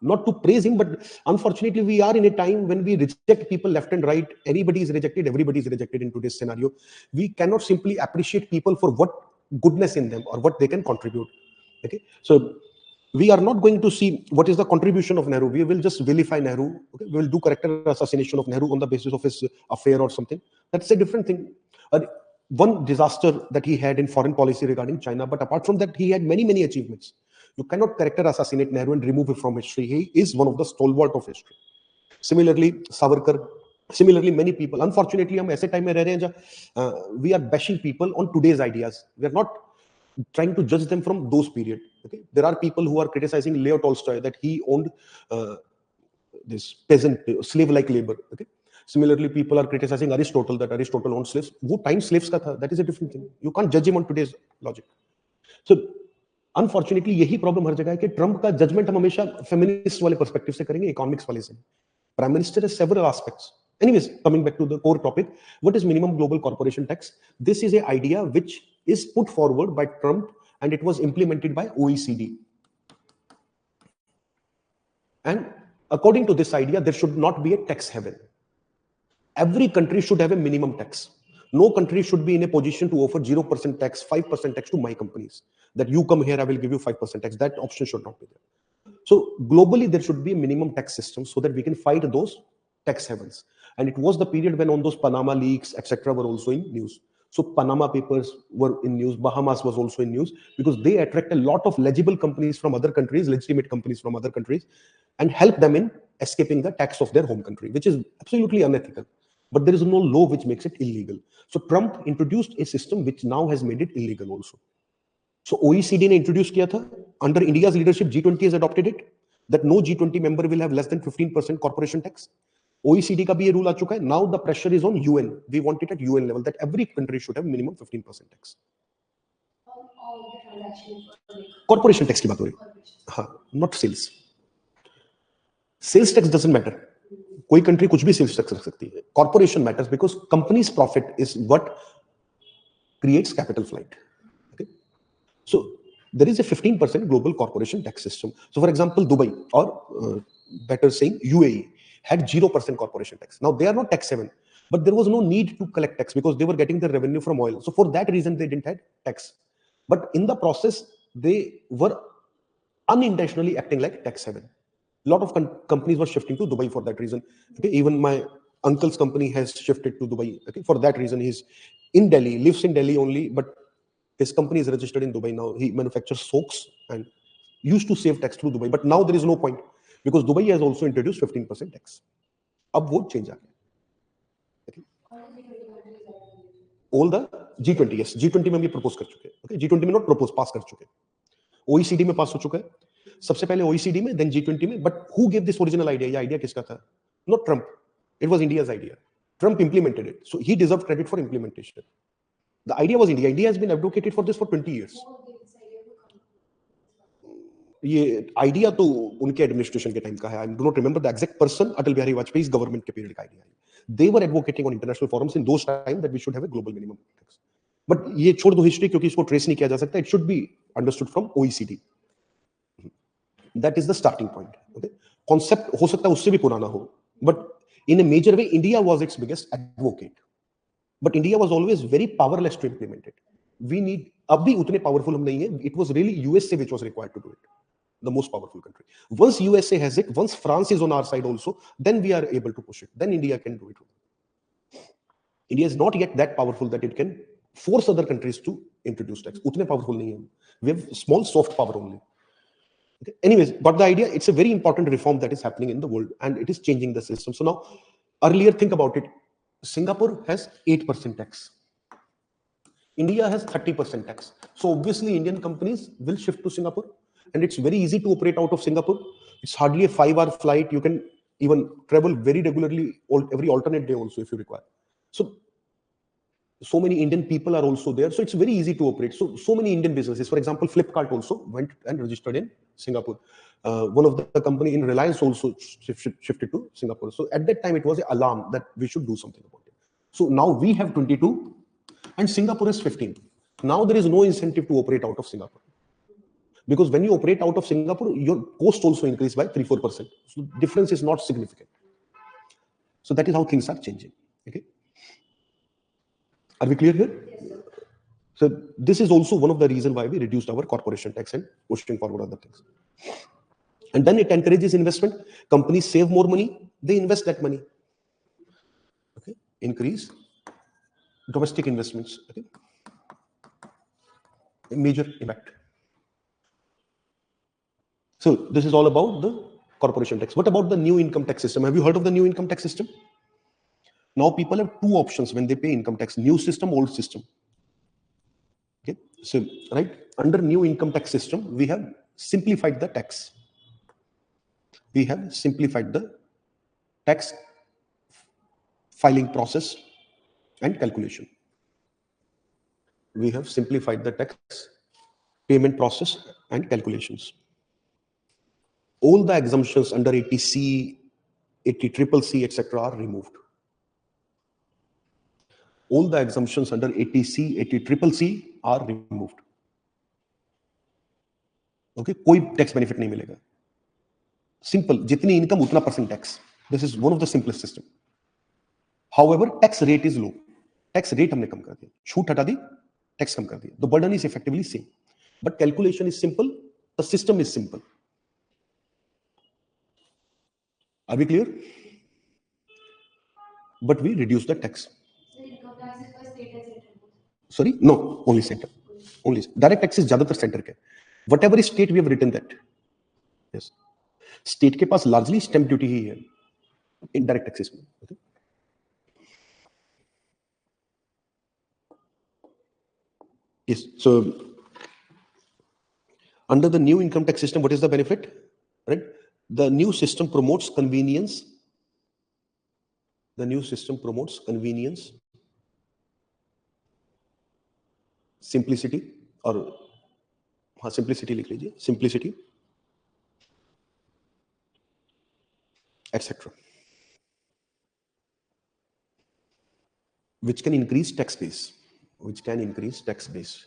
not to praise him, but unfortunately, we are in a time when we reject people left and right. Anybody is rejected, everybody is rejected in today's scenario. We cannot simply appreciate people for what goodness in them or what they can contribute. Okay, so we are not going to see what is the contribution of Nehru. We will just vilify Nehru. Okay? We will do character assassination of Nehru on the basis of his affair or something. That's a different thing. One disaster that he had in foreign policy regarding China, but apart from that, he had many, many achievements. You cannot character assassinate Nehru and remove him from history. He is one of the stalwart of history. Similarly, Savarkar. Similarly, many people. Unfortunately, हम ऐसे time में रह रहे हैं जहाँ we are bashing people on today's ideas. We are not trying to judge them from those period. Okay, there are people who are criticizing Leo Tolstoy that he owned this peasant slave-like labor. Okay. Similarly, people are criticizing Aristotle that Aristotle owned slaves. वो time slaves का था. That is a different thing. You can't judge him on today's logic. So, unfortunately, यही problem हर जगह है कि Trump का judgment हम हमेशा feminist वाले perspective से करेंगे, economics वाले से. Prime Minister has several aspects. Anyways, coming back to the core topic, what is minimum global corporation tax? This is an idea which is put forward by Trump and it was implemented by OECD. And according to this idea, there should not be a tax haven. Every country should have a minimum tax. No country should be in a position to offer 0% tax, 5% tax to my companies. That you come here, I will give you 5% tax. That option should not be there. So globally, there should be a minimum tax system so that we can fight those tax havens. And it was the period when on those Panama leaks, etc., were also in news. So Panama Papers were in news. Bahamas was also in news because they attract a lot of legible companies from other countries, legitimate companies from other countries, and help them in escaping the tax of their home country, which is absolutely unethical. But there is no law which makes it illegal. So Trump introduced a system which now has made it illegal also. So OECD ने introduce किया था. Under India's leadership, G20 has adopted it that no G20 member will have less than 15% corporation tax. OECD का भी ये rule आ चुका है. Now the pressure is on UN. We want it at UN level that every country should have minimum 15% tax. Corporation tax की बात हो रही है. हाँ, not sales. Sales tax doesn't matter. कोई country कुछ भी sales tax रख सकती है. Corporation matters because company's profit is what creates capital flight. Okay, so there is a 15% global corporation tax system. So, for example, Dubai or better saying UAE had 0% corporation tax. Now they are not tax haven, but there was no need to collect tax because they were getting their revenue from oil. So for that reason, they didn't have tax. But in the process, they were unintentionally acting like tax haven. A lot of companies were shifting to Dubai for that reason. Okay, even my uncle's company has shifted to Dubai. Okay, for that reason, he's in Delhi, lives in Delhi only, but his company is registered in Dubai now. He manufactures soaks and used to save tax through Dubai, but now there is no point because Dubai has also introduced 15% tax. अब वो change आ गया. Okay. All the G20, yes, G20 में भी propose कर चुके हैं. Okay, G20 में not propose, pass कर चुके हैं. OECD में pass हो चुका है. सबसे पहले OECD में, then G20 में. But who gave this original idea? ये idea किसका था? Not Trump. It was India's idea. Trump implemented it, so he deserved credit for implementation. The idea was India. India has been advocated for this for 20 years. ये idea तो उनके administration के time का है. I do not remember the exact person. Atal Bihari Vajpayee's government के period का idea है. They were advocating on international forums in those times that we should have a global minimum tax. But ये छोड़ दो history क्योंकि इसको trace नहीं किया जा सकता. It should be understood from OECD. That is the starting point. Okay, concept हो सकता है उससे भी पुराना हो. But in a major way, India was its biggest advocate. But India was always very powerless to implement it. We need, abhi utne powerful hum nahi hai. It was really USA which was required to do it. The most powerful country. Once USA has it, once France is on our side also, then we are able to push it. Then India can do it. India is not yet that powerful that it can force other countries to introduce tax. Utne powerful nahi hai. We have small soft power only. Okay. Anyways, got the idea? It's a very important reform that is happening in the world, and it is changing the system. So now, earlier, think about it. Singapore has 8% tax. India has 30% tax. So obviously, Indian companies will shift to Singapore, and it's very easy to operate out of Singapore. It's hardly a 5-hour flight. You can even travel very regularly, every alternate day also if you require. So many Indian people are also there. So it's very easy to operate. So many Indian businesses, for example, Flipkart also went and registered in Singapore. One of the company in Reliance also shifted to Singapore. So at that time, it was an alarm that we should do something about it. So now we have 22 and Singapore is 15. Now there is no incentive to operate out of Singapore. Because when you operate out of Singapore, your cost also increased by 3-4%. So difference is not significant. So that is how things are changing. Okay. Are we clear here? Yes, sir. So this is also one of the reasons why we reduced our corporation tax and pushing forward other things. And then it encourages investment. Companies save more money, they invest that money. Okay. Increase domestic investments. Okay. A major impact. So this is all about the corporation tax. What about the new income tax system? Have you heard of the new income tax system? Now people have two options when they pay income tax: new system, old system. Okay. So right under new income tax system, we have simplified the tax. We have simplified the tax filing process and calculation. We have simplified the tax payment process and calculations. All the exemptions under 80C, 80CCC, etc. are removed. All the exemptions under 80C, 80CCC are removed. Okay, कोई tax benefit नहीं मिलेगा. Simple, जितनी income उतना percent tax. This is one of the simplest system. However, tax rate is low. Tax rate हमने कम कर दिया. छूट हटा दी, tax कम कर दिया. The burden is effectively same, but calculation is simple. The system is simple. Are we clear? But we reduce the tax. So income tax is for state and central. Sorry, no, only center. Only direct tax is ज्यादातर center के. Whatever is state, we have written that. Yes. State के पास largely stamp duty ही है. Indirect taxes में. Okay. Yes. So under the new income tax system, what is the benefit? Right. The new system promotes convenience. The new system promotes convenience, simplicity, or simplicity लिख लीजिए, simplicity, etc., which can increase tax base. Which can increase tax base.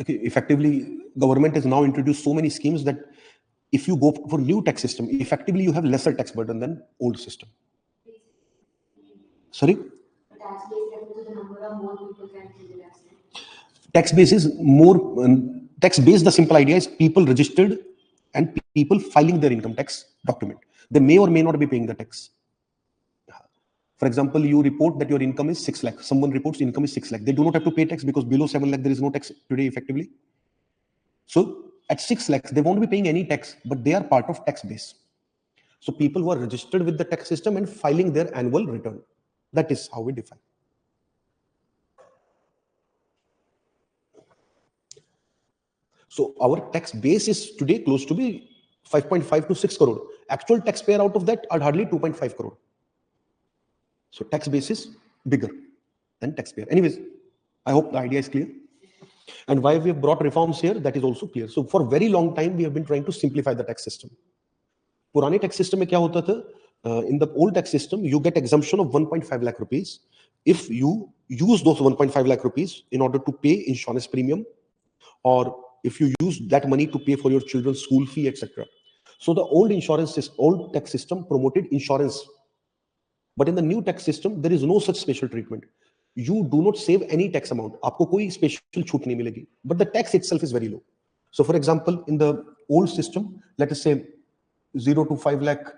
Okay, effectively, government has now introduced so many schemes that if you go for new tax system, effectively you have lesser tax burden than old system. Sorry? Tax base refers to the number of more people can pay the tax. Tax base is more, tax base, the simple idea is people registered and people filing their income tax document. They may or may not be paying the tax. For example, you report that your income is 6 lakh. Someone reports income is 6 lakh. They do not have to pay tax because below 7 lakh, there is no tax today effectively. So at 6 lakhs, they won't be paying any tax, but they are part of tax base. So people who are registered with the tax system and filing their annual return. That is how we define. So our tax base is today close to be 5.5 to 6 crore. Actual taxpayer out of that are hardly 2.5 crore. So tax base is bigger than taxpayer. Anyways, I hope the idea is clear. And why we have brought reforms here, that is also clear. So for a very long time, we have been trying to simplify the tax system. पुराने tax system में क्या होता था? In the old tax system, you get exemption of 1.5 lakh rupees if you use those 1.5 lakh rupees in order to pay insurance premium, or if you use that money to pay for your children's school fee, etc. So the old old tax system promoted insurance. But in the new tax system, there is no such special treatment. You do not save any tax amount. आपको कोई special छूट नहीं मिलेगी. But the tax itself is very low. So for example, in the old system, let us say 0 to 5 lakh,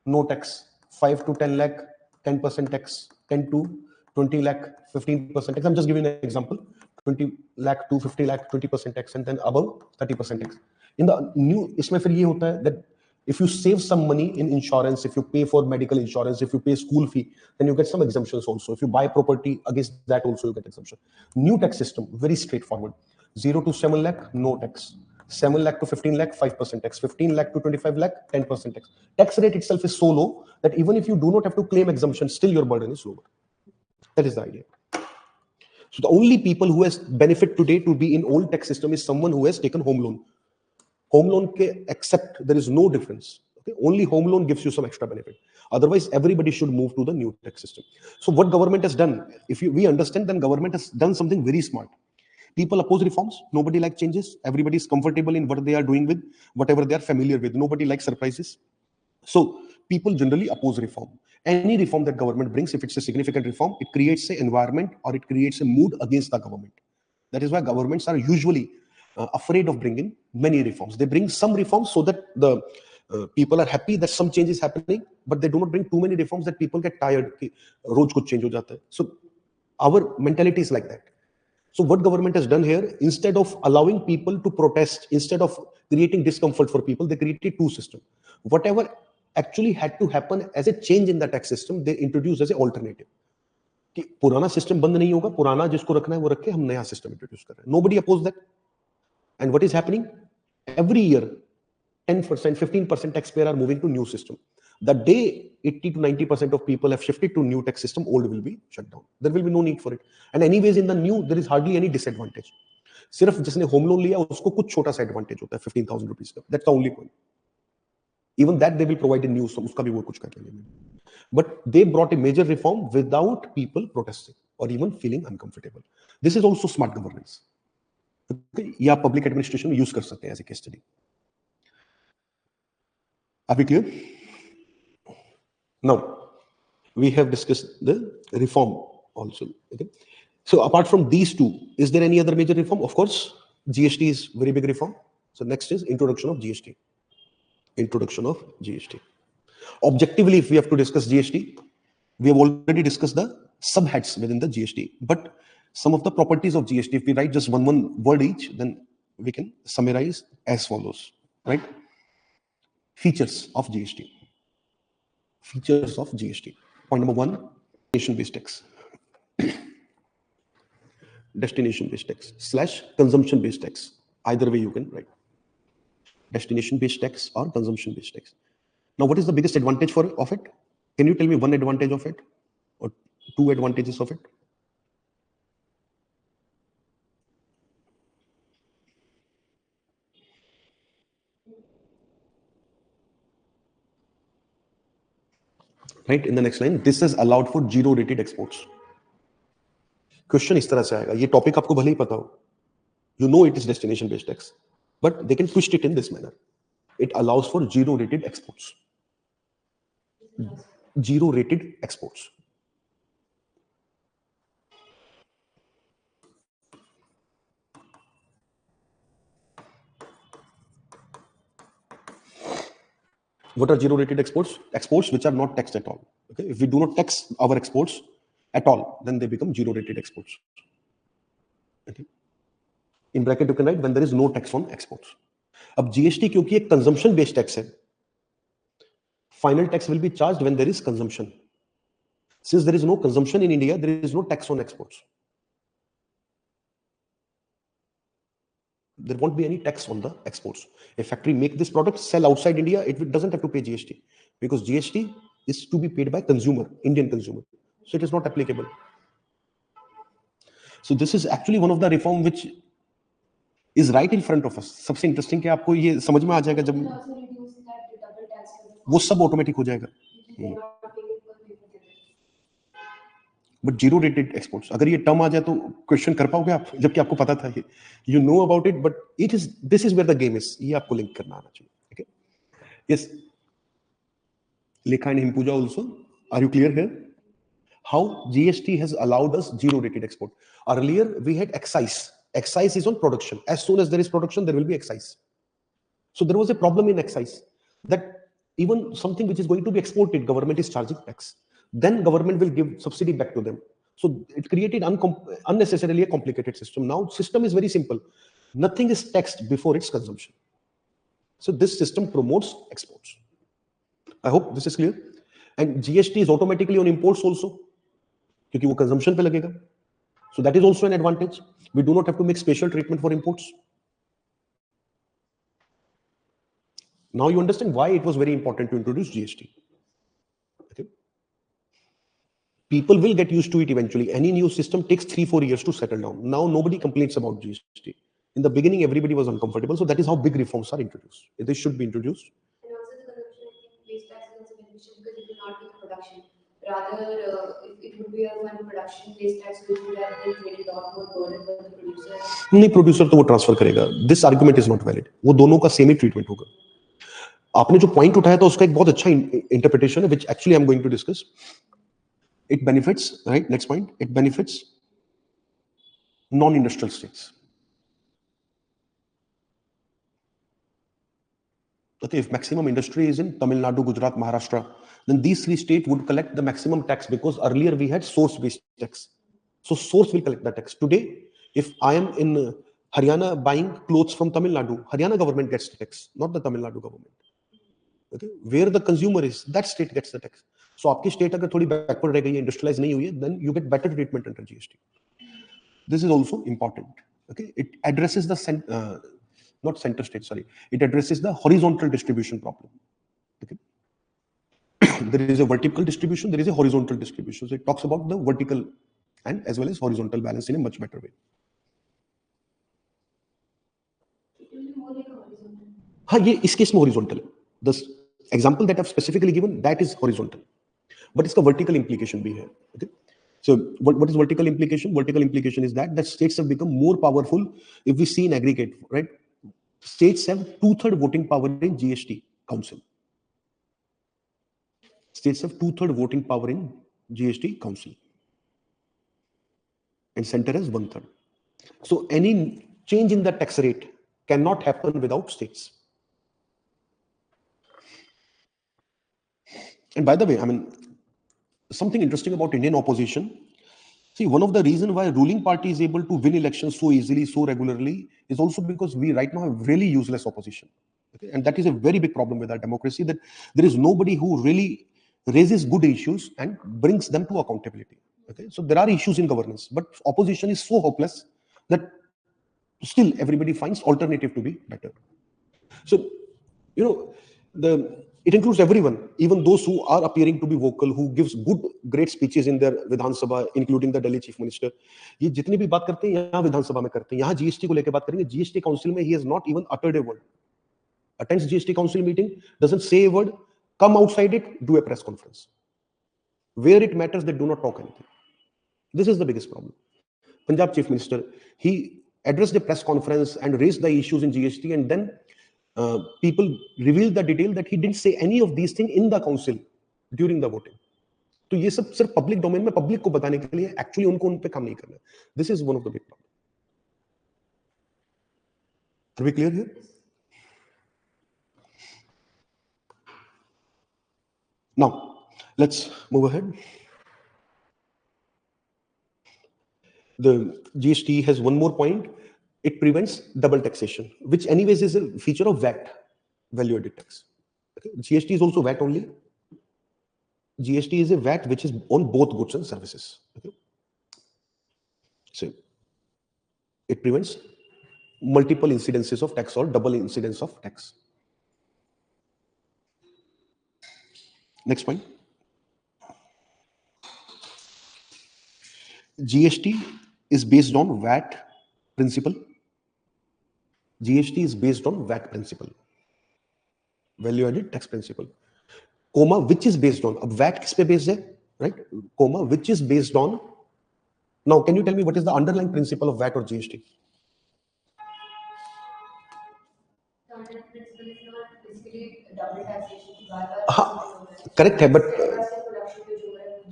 no tax. 5 to 10 lakh, 10% tax. 10 to 20 lakh, 15% tax. I'm just giving an example. 20 lakh to 50 lakh 20% tax, and then above 30% tax. In the new, इसमें फिर ये होता है that if you save some money in insurance, if you pay for medical insurance, if you pay school fee, then you get some exemptions also. If you buy property, against that also you get exemption. New tax system, very straightforward. 0 to 7 lakh, no tax. 7 lakh to 15 lakh, 5% tax. 15 lakh to 25 lakh, 10% tax. Tax rate itself is so low that even if you do not have to claim exemption, still your burden is lower. That is the idea. So the only people who has benefit today to be in old tax system is someone who has taken home loan. Home loan ke except there is no difference. Okay? Only home loan gives you some extra benefit. Otherwise, everybody should move to the new tax system. So what government has done, if we understand, then government has done something very smart. People oppose reforms. Nobody likes changes. Everybody is comfortable in what they are doing with, whatever they are familiar with. Nobody likes surprises. So people generally oppose reform. Any reform that government brings, if it's a significant reform, it creates an environment or it creates a mood against the government. That is why governments are usually afraid of bringing many reforms. They bring some reforms so that the people are happy that some change is happening, but they do not bring too many reforms that people get tired. Roz kuch change ho jata hai. So our mentality is like that. So what government has done here, instead of allowing people to protest, instead of creating discomfort for people, they created two systems. Whatever actually had to happen as a change in the tax system, they introduced as an alternative. कि पुराना system बंद नहीं होगा, पुराना जिसको रखना है वो रखे, हम नया सिस्टम इंट्रोड्यूस कर रहे हैं. Nobody opposed that. And what is happening? Every year, 10%, 15% taxpayer are moving to new system. The day 80 to 90% of people have shifted to new tax system, old will be shut down. There will be no need for it. And anyways, in the new, there is hardly any disadvantage. सिर्फ जिसने home loan लिया उसको कुछ छोटा सा advantage होता है 15,000 rupees का. That's the only point. Even that they will provide a new, उसका भी वो कुछ कर लेंगे. But they brought a major reform without people protesting or even feeling uncomfortable. This is also smart governance. Okay? या public administration में use कर सकते हैं as a case study. Are we clear? Now, we have discussed the reform also. Okay? So apart from these two, is there any other major reform? Of course, GST is very big reform. So next is introduction of GST. Introduction of GST. Objectively, if we have to discuss GST, we have already discussed the subheads within the GST. But some of the properties of GST, if we write just one word each, then we can summarize as follows, right? Features of GST. Features of GST. Point number one, destination-based tax. Destination-based tax / consumption-based tax. Either way you can write. Destination-based tax or consumption-based tax. Now, what is the biggest advantage of it? Can you tell me one advantage of it or two advantages of it? Right, in the next line, this is allowed for zero rated exports. Question इस तरह से आएगा, ये topic आपको भले ही पता हो, you know it is destination based tax, but they can twist it in this manner. It allows for zero rated exports. Zero rated exports. What are zero rated exports? Exports which are not taxed at all. Okay, if we do not tax our exports at all, then they become zero rated exports. Okay. In bracket you can write when there is no tax on exports. अब GST क्योंकि एक consumption based tax है, final tax will be charged when there is consumption. Since there is no consumption in India, there is no tax on exports. There won't be any tax on the exports. A factory make this product, sell outside India, it doesn't have to pay GST because GST is to be paid by consumer, Indian consumer. So it is not applicable. So this is actually one of the reform which is right in front of us. सबसे interesting कि आपको ये समझ में आ जाएगा जब वो सब ऑटोमेटिक हो जाएगा. बट जीरो रेटेड एक्सपोर्ट्स, अगर ये टर्म आ जाए तो क्वेश्चन कर पाओगे आप, जबकि आपको पता था, you know about it, but it is, this is where the game is. ये आपको लिंक करना आना चाहिए. Okay, yes, Lekha and Himpuja also. Are you clear here how GST has allowed us zero rated export? Earlier we had excise. Excise is on production. As soon as there is production, there will be excise. So there was a problem in excise that even something which is going to be exported, government is charging tax. Then government will give subsidy back to them. So it created unnecessarily a complicated system. Now system is very simple. Nothing is taxed before its consumption. So this system promotes exports. I hope this is clear. And GST is automatically on imports also, क्योंकि वो consumption पे लगेगा. So that is also an advantage. We do not have to make special treatment for imports. Now you understand why it was very important to introduce GST. Okay. People will get used to it eventually. Any new system takes 3-4 years to settle down. Now nobody complains about GST. In the beginning, everybody was uncomfortable. So that is how big reforms are introduced. They should be introduced. And also the consumption, I think, waste tax is also beneficial because it will not be the production. Rather, it would be a one production waste tax, which would have been created a lot more burden for the producer. नहीं, producer तो वो transfer करेगा. This argument is not valid. वो दोनों का same ही treatment होगा. आपने जो point उठाया था उसका एक बहुत अच्छा interpretation है, which actually I'm going to discuss. It benefits, right? Next point. It benefits non-industrial states. Okay, if maximum industry is in Tamil Nadu, Gujarat, Maharashtra, then these 3 states would collect the maximum tax, because earlier we had source-based tax. So source will collect the tax. Today, if I am in Haryana buying clothes from Tamil Nadu, Haryana government gets the tax, not the Tamil Nadu government. Okay, where the consumer is, that state gets the tax. So आपकी state अगर थोड़ी backward रह गई है, industrialized नहीं हुई है, then you get better treatment under GST. This is also important. Okay, it addresses the not center state, sorry. It addresses the horizontal distribution problem. Okay. There is a vertical distribution, there is a horizontal distribution. So it talks about the vertical and as well as horizontal balance in a much better way. It will be more like a horizontal. हाँ, ये इस case में horizontal है. The example that I've specifically given, that is horizontal. But इसका vertical implication भी है. Okay. So what is vertical implication? Vertical implication is that the states have become more powerful if we see in aggregate, right? States have 2/3 voting power in GST Council. States have 2/3 voting power in GST Council. And center has 1/3. So any change in the tax rate cannot happen without states. And by the way, I mean, something interesting about Indian opposition. See, one of the reasons why ruling party is able to win elections so easily, so regularly, is also because we right now have really useless opposition. Okay? And that is a very big problem with our democracy, that there is nobody who really raises good issues and brings them to accountability. Okay? So there are issues in governance, but opposition is so hopeless that still everybody finds alternative to be better. So, you know, it includes everyone, even those who are appearing to be vocal, who gives great speeches in their Vidhan Sabha, including the Delhi Chief Minister. ये जितनी भी बात करते हैं यहाँ विधान सभा में करते हैं, यहाँ GST को लेकर बात करेंगे. GST Council में he has not even uttered a word. Attends GST Council meeting, doesn't say a word. Come outside it, do a press conference. Where it matters, they do not talk anything. This is the biggest problem. Punjab Chief Minister, he addressed a press conference and raised the issues in GST, and then people revealed the detail that he didn't say any of these things in the council during the voting. तो ये सब सिर्फ public domain में public को बताने के लिए, actually उनको उन पे काम नहीं करना. This is one of the big problems. Are we clear here? Now, let's move ahead. The GST has one more point. It prevents double taxation, which anyways is a feature of VAT, value added tax. Okay? GST is also VAT only. GST is a VAT which is on both goods and services. Okay? So it prevents multiple incidences of tax or double incidence of tax. Next point. GST is based on VAT principle. GST is based on VAT principle, value added tax principle. Comma, which is based on. Ab VAT किस पे based है, right? Comma, which is based on. Now, can you tell me what is the underlying principle of VAT or GST? The underlying principle is not basically double taxation. Correct है, but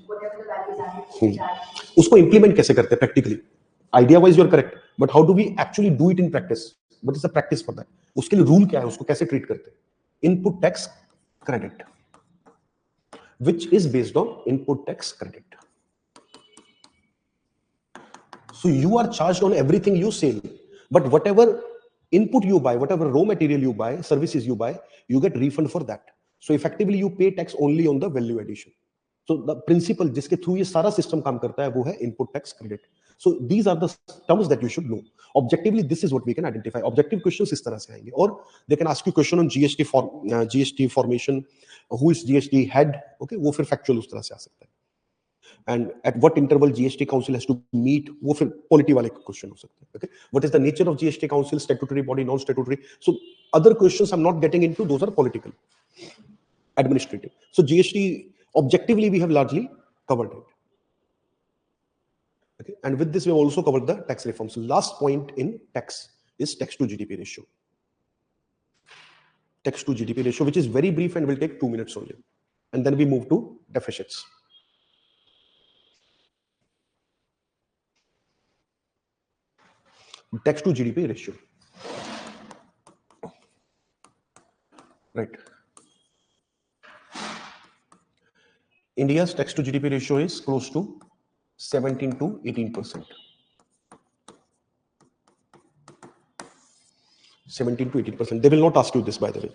whatever the value is added, उसको implement कैसे करते हैं practically? Idea wise you are correct, but how do we actually do it in practice? What is the practice for that? उसके लिए rule क्या है? उसको कैसे treat करते हैं? Input tax credit, which is based on input tax credit. So you are charged on everything you sell, but whatever input you buy, whatever raw material you buy, services you buy, you get refund for that. So effectively you pay tax only on the value addition. So the principle जिसके through ये सारा system काम करता है वो है input tax credit. So these are the terms that you should know. Objectively, this is what we can identify. Objective questions इस तरह से आएंगे. Or they can ask you question on GST formation, who is GST head, okay? वो फिर factual उस तरह से आ सकता है. And at what interval GST Council has to meet, वो फिर polity वाले question हो सकते हैं. Okay? What is the nature of GST Council, statutory body, non-statutory? So other questions I'm not getting into, those are political, administrative. So GST, objectively, we have largely covered it. Okay, and with this we have also covered the tax reform. So last point in tax is tax to GDP ratio. Tax to GDP ratio, which is very brief and will take 2 minutes only, and then we move to deficits. Tax to GDP ratio, right? India's tax to GDP ratio is close to 17 to 18%. 17 to 18%. They will not ask you this, by the way,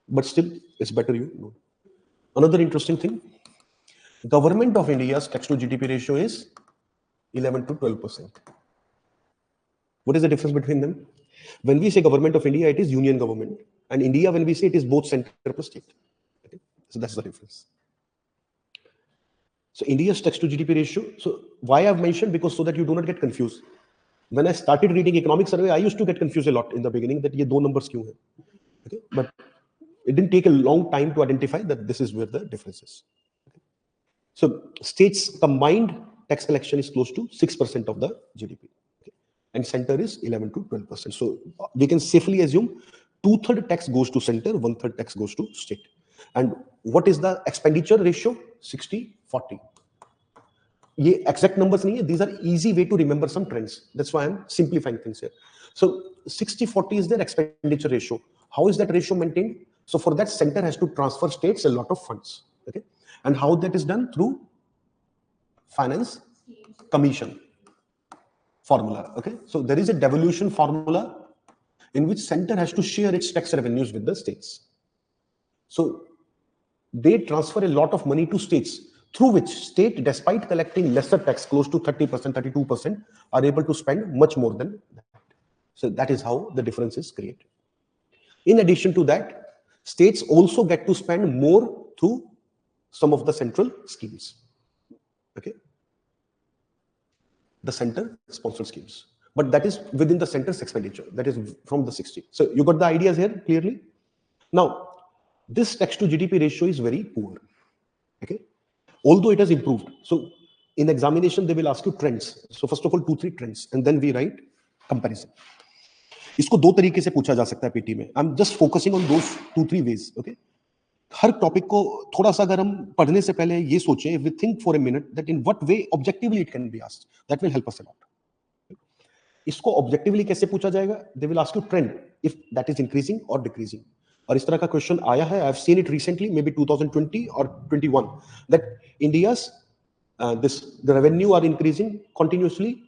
but still, it's better you know. Another interesting thing, government of India's tax to GDP ratio is 11 to 12%. What is the difference between them? When we say government of India, it is union government, and India, when we say, it is both center plus state. Okay? So that's the difference. So India's tax to GDP ratio. So why I've mentioned, because so that you do not get confused. When I started reading economic survey, I used to get confused a lot in the beginning that ये दो numbers क्यों हैं? Okay, but it didn't take a long time to identify that this is where the difference is. Okay. So states combined tax collection is close to 6% of the GDP, okay, and center is 11 to 12%. So we can safely assume 2/3 tax goes to center, 1/3 tax goes to state. And what is the expenditure ratio? 60/40. ये exact numbers नहीं है. These are easy way to remember some trends. That's why I'm simplifying things here. So 60/40 is their expenditure ratio. How is that ratio maintained? So for that, center has to transfer states a lot of funds. Okay, and how that is done? Through finance commission formula. Okay, so there is a devolution formula in which center has to share its tax revenues with the states. So they transfer a lot of money to states, through which state, despite collecting lesser tax, close to 30%, 32%, are able to spend much more than that. So that is how the difference is created. In addition to that, states also get to spend more through some of the central schemes. Okay, the center sponsored schemes, but that is within the center's expenditure. That is from the 60. So you got the ideas here clearly. Now, this tax to GDP ratio is very poor. Okay, although it has improved. So in examination, they will ask you trends. So first of all, 2-3 trends, and then we write comparison. इसको दो तरीके से पूछा जा सकता है PT में. I'm just focusing on those 2-3 ways. Okay, her topic को थोड़ा सा अगर हम पढ़ने से पहले ये सोचें, if we think for a minute that in what way objectively it can be asked, that will help us a lot. इसको objectively कैसे पूछा जाएगा? They will ask you trend, if that is increasing or decreasing. और इस तरह का question आया है. I've seen it recently, maybe 2020 or 21, that India's the revenue are increasing continuously.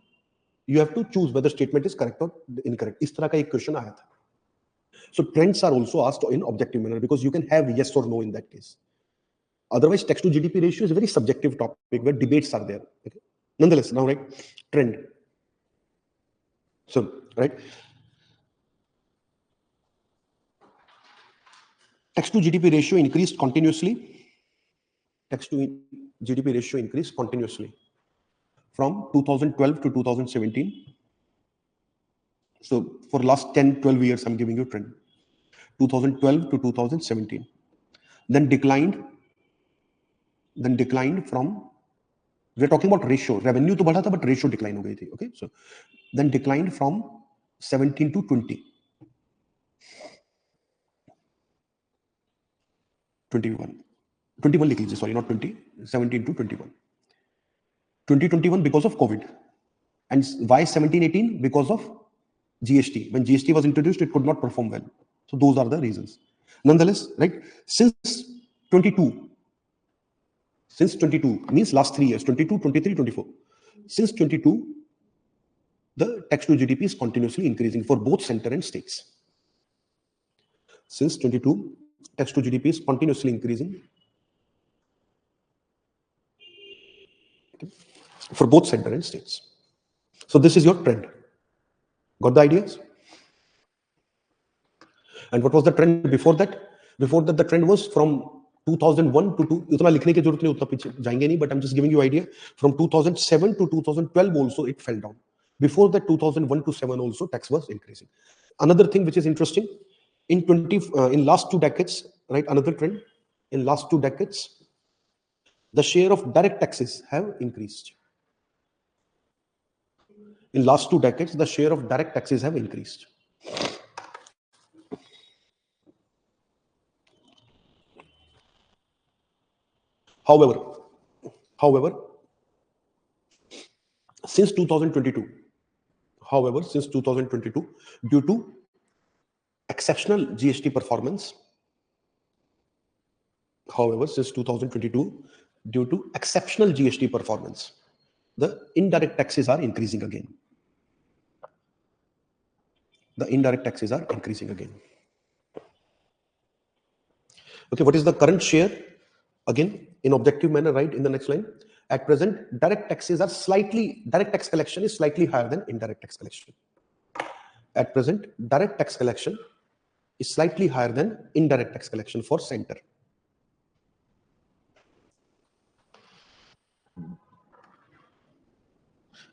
You have to choose whether statement is correct or incorrect. इस तरह का एक क्वेश्चन आया था. So trends are also asked in objective manner, because you can have yes or no in that case. Otherwise, tax to GDP ratio is a very subjective topic where debates are there. Okay? Nonetheless, now right, trend. So right, tax to GDP ratio increased continuously. Tax to GDP ratio increased continuously from 2012 to 2017. So for last 10-12 years, I'm giving you trend. 2012 to 2017. Then declined from, we're talking about ratio. Revenue to बढ़ा था, but ratio decline हो गई थी. Okay, so then declined from 17 to 20. 21 लिख लीजिए, sorry, not 20. 17 to 21. 2021 because of COVID. And why 17-18? Because of GST. When GST was introduced, it could not perform well. So those are the reasons. Nonetheless, right, since 22 means last 3 years, 22, 23, 24. Since 22, the tax to GDP is continuously increasing for both center and states. Since 22, tax to GDP is continuously increasing for both center and states. So this is your trend. Got the ideas? And what was the trend before that? Before that, the trend was from 2001 to 2. उतना लिखने की जरूरत नहीं, उतना पीछे जाएंगे नहीं, but I'm just giving you idea. From 2007 to 2012 also it fell down. Before that, 2001 to 7 also tax was increasing. Another thing which is interesting, in last 2 decades, right? Another trend, in last 2 decades, the share of direct taxes have increased. In last 2 decades, the share of direct taxes have increased. However, since 2022, due to exceptional GST performance, the indirect taxes are increasing again. Okay, what is the current share? Again, in objective manner, right, in the next line. At present, direct tax collection is slightly higher than indirect tax collection. At present, direct tax collection is slightly higher than indirect tax collection for center.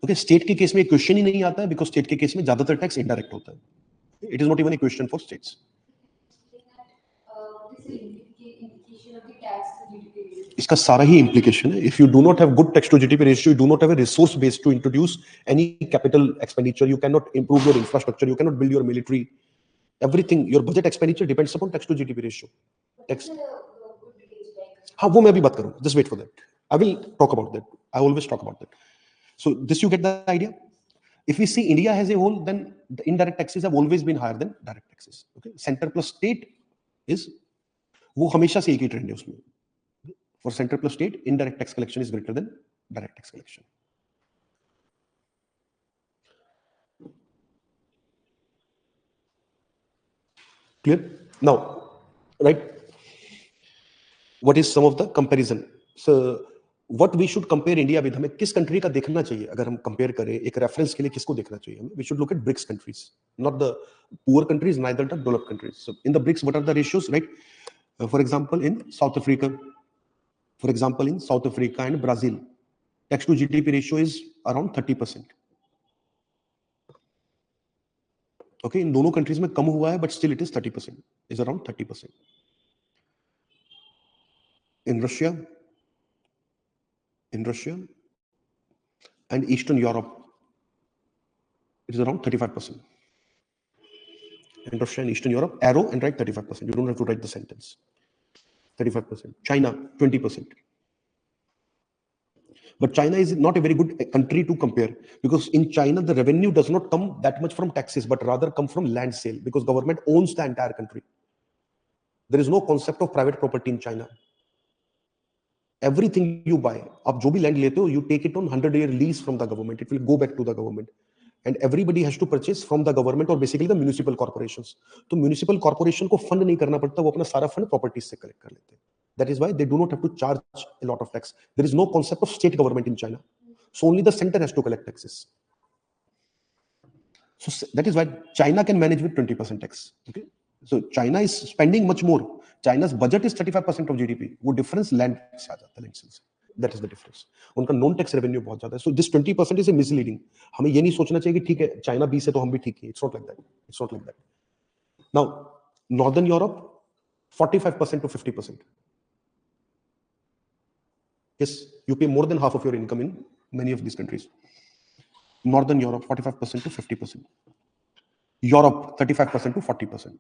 Okay, state के case में question ही नहीं आता है, because state के case में ज्यादातर tax indirect होता है. It is not even a question for states. इसका सारा ही implication है. If you do not have good tax to GDP ratio, you do not have a resource base to introduce any capital expenditure. You cannot improve your infrastructure. You cannot build your military. Everything, your budget expenditure depends upon tax to GDP ratio. Tax. हाँ, वो मैं अभी बात करूँ. Just wait for that. I will talk about that. I always talk about that. So this, you get the idea. If we see India as a whole, then the indirect taxes have always been higher than direct taxes. Okay, center plus state is, वो हमेशा से एक ही trend है उसमें. For center plus state, indirect tax collection is greater than direct tax collection. Clear? Now, right? What is some of the comparison? So, what we should compare India with? हमें किस country का देखना चाहिए? अगर हम compare करें, एक reference के लिए किसको देखना चाहिए हमें? We should look at BRICS countries, not the poor countries, neither the developed countries. So, in the BRICS, what are the ratios, right? For example, in South Africa and Brazil, tax to GDP ratio is around 30%. Okay, in दोनों countries में कम हुआ है, but still it is 30%. Is around 30%. In Russia and Eastern Europe, it is around 35%. In Russia and Eastern Europe, arrow and write 35%. You don't have to write the sentence. 35%. China, 20%. But China is not a very good country to compare, because in China, the revenue does not come that much from taxes, but rather come from land sale, because government owns the entire country. There is no concept of private property in China. Everything you buy, आप जो भी land लेते हो, you take it on 100-year lease from the government. It will go back to the government. And everybody has to purchase from the government or basically the municipal corporations. तो municipal corporation को fund नहीं करना पड़ता, वो अपना सारा fund properties से collect कर लेते हैं. That is why they do not have to charge a lot of tax. There is no concept of state government in China. So only the center has to collect taxes. So that is why China can manage with 20% tax. Okay. So China is spending much more. China's budget is 35% of GDP. वो difference land से आ जाता है, land से. That is the difference. उनका non tax revenue बहुत ज़्यादा है. So this 20% is a misleading. हमें ये नहीं सोचना चाहिए कि ठीक है, China 20 है तो हम भी ठीक हैं. It's not like that. It's not like that. Now, Northern Europe, 45% to 50%. Yes, you pay more than half of your income in many of these countries. Northern Europe, 45% to 50%. Europe, 35% to 40%.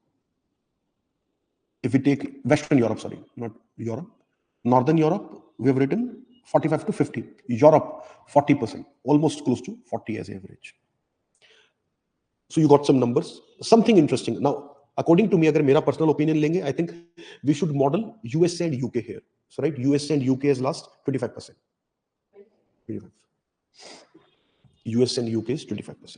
If we take Western Europe, sorry, not Europe. Northern Europe, we have written 45 to 50. Europe, 40%, almost close to 40 as average. So you got some numbers. Something interesting. Now, according to me, agar mera personal opinion lenge, I think we should model USA and UK here. So, right, USA and UK has lost 25%. 25. US and UK is 25%.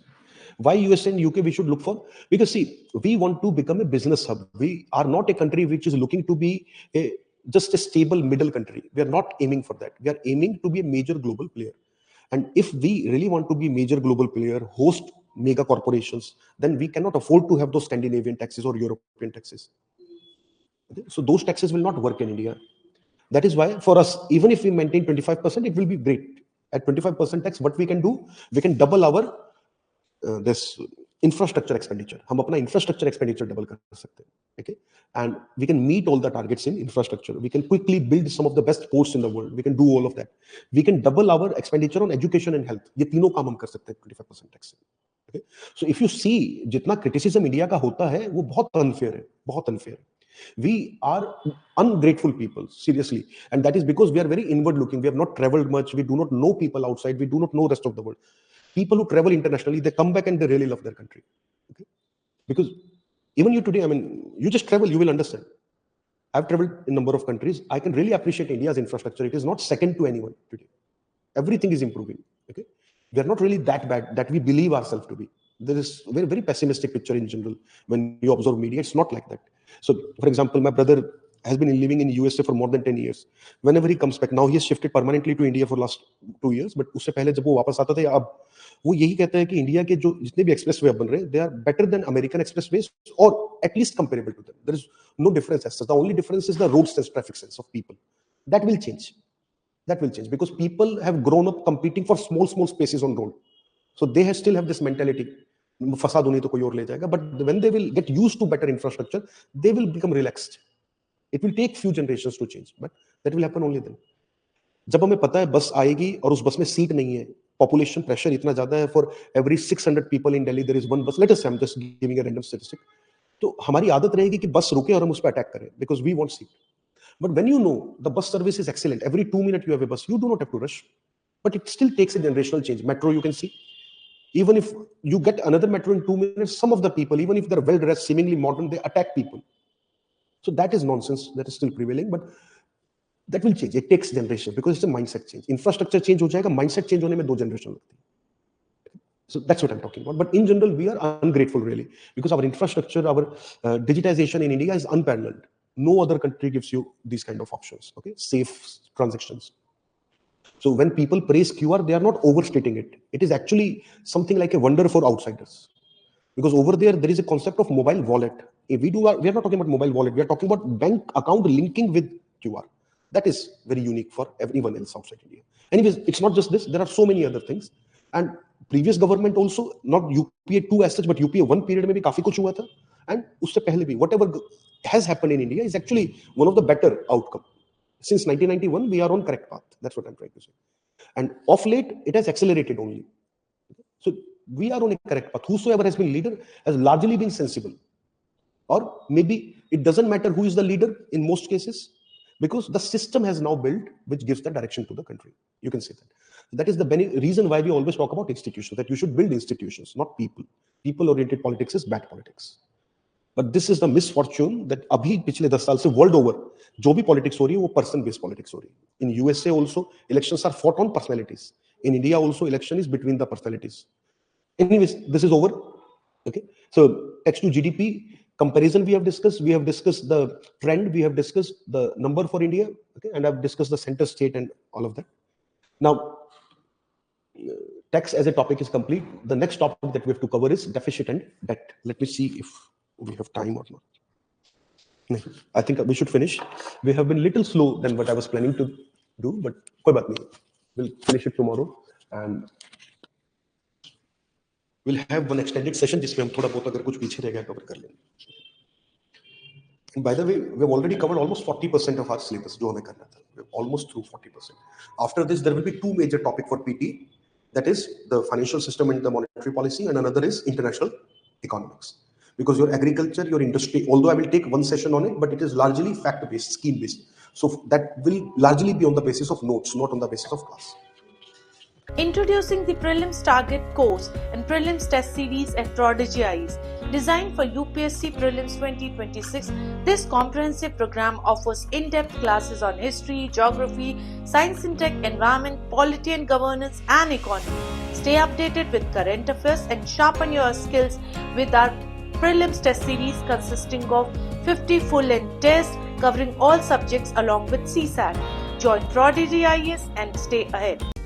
Why US and UK we should look for? Because see, we want to become a business hub. We are not a country which is looking to be just a stable middle country. We are not aiming for that. We are aiming to be a major global player. And if we really want to be major global player, host mega corporations, then we cannot afford to have those Scandinavian taxes or European taxes. Okay? So those taxes will not work in India. That is why for us, even if we maintain 25%, it will be great. At 25% tax, what we can do, we can double our this infrastructure expenditure. हम अपना infrastructure expenditure double कर सकते हैं. Okay, and we can meet all the targets in infrastructure. We can quickly build some of the best ports in the world. We can do all of that. We can double our expenditure on education and health. ये तीनों काम हम कर सकते हैं 25% tax से. Okay, so if you see जितना criticism India का होता है, वो बहुत unfair है, बहुत unfair. We are ungrateful people, seriously, and that is because we are very inward looking. We have not traveled much. We do not know people outside. We do not know the rest of the world. People who travel internationally, they come back and they really love their country. Okay? Because even you today, I mean, you just travel, you will understand. I've traveled in a number of countries. I can really appreciate India's infrastructure. It is not second to anyone today. Everything is improving. Okay, we are not really that bad that we believe ourselves to be. There is a very, very pessimistic picture in general when you observe media. It's not like that. So, for example, my brother has been living in USA for more than 10 years. Whenever he comes back, now he has shifted permanently to India for last 2 years. But उससे पहले जब वो वापस आता था, अब वो यही कहता है कि इंडिया के जो जितने भी एक्सप्रेसवे बन रहे हैं, they are better than American expressways or at least comparable to them. There is no difference as such. The only difference is the road sense, traffic sense of people. That will change. That will change because people have grown up competing for small spaces on road. So they still have this mentality. फंसा दूं नहीं तो कोई और ले जाएगा. But when they will get used to better infrastructure, they will become relaxed. It will take few generations to change, but that will happen only then. जब हमें पता है बस आएगी और उस बस में सीट नहीं है, population pressure इतना ज्यादा है, for every 600 people in Delhi there is one bus. Let us say I'm just giving a random statistic. तो हमारी आदत रहेगी कि बस रुके और हम उस पर अटैक करें because we want seat. But when you know the bus service is excellent, every 2 minutes you have a bus, you do not have to rush. But it still takes a generational change. Metro you can see. Even if you get another metro in 2 minutes, some of the people, even if they're well dressed, seemingly modern, they attack people. So that is nonsense. That is still prevailing, but that will change. It takes generations because it's a mindset change. Infrastructure change हो जाएगा, mindset change होने में 2 generation लगती है. So that's what I'm talking about. But in general, we are ungrateful really because our infrastructure, our digitization in India is unparalleled. No other country gives you these kind of options. Okay, safe transactions. So when people praise QR, they are not overstating it. It is actually something like a wonder for outsiders. Because over there is a concept of mobile wallet. We are not talking about mobile wallet. We are talking about bank account linking with QR. That is very unique for everyone else outside India. Anyways, it's not just this. There are so many other things. And previous government also, not UPA 2 as such, but UPA 1 period में भी काफी कुछ हुआ था. And उससे पहले भी, whatever has happened in India is actually one of the better outcome. Since 1991, we are on correct path. That's what I'm trying to say. And of late, it has accelerated only. So we are on a correct path. Whosoever has been leader has largely been sensible. Or maybe it doesn't matter who is the leader in most cases, because the system has now built which gives the direction to the country. You can say that. That is the reason why we always talk about institutions, that you should build institutions, not people. People-oriented politics is bad politics. But this is the misfortune that अभी पिछले 10 साल से world over जो भी politics हो रही है वो person based politics हो रही है. In USA also elections are fought on personalities. In India also election is between the personalities. Anyways, this is over. Okay. So tax to GDP comparison we have discussed. We have discussed the trend. We have discussed the number for India. Okay, and I've discussed the center state and all of that. Now, tax as a topic is complete. The next topic that we have to cover is deficit and debt. Let me see if we have time or not. I think we should finish. We have been a little slow than what I was planning to do, but कोई बात नहीं. We'll finish it tomorrow and we'll have one extended session जिसमें हम थोड़ा बहुत अगर कुछ पीछे रह गया cover कर लेंगे. And by the way, we have already covered almost 40% of our syllabus जो हमें करना था. We're almost through 40%. After this, there will be 2 major topics for PT. That is the financial system and the monetary policy, and another is international economics. Because your agriculture, your industry, although I will take one session on it, but it is largely fact-based, scheme-based. So that will largely be on the basis of notes, not on the basis of class. Introducing the Prelims Target course and Prelims Test Series at ProdEgyIAS. Designed for UPSC Prelims 2026, this comprehensive program offers in-depth classes on history, geography, science and tech, environment, polity and governance, and economy. Stay updated with current affairs and sharpen your skills with our prelims test series consisting of 50 full-length tests covering all subjects along with CSAT. Join ProdEgyIAS and stay ahead.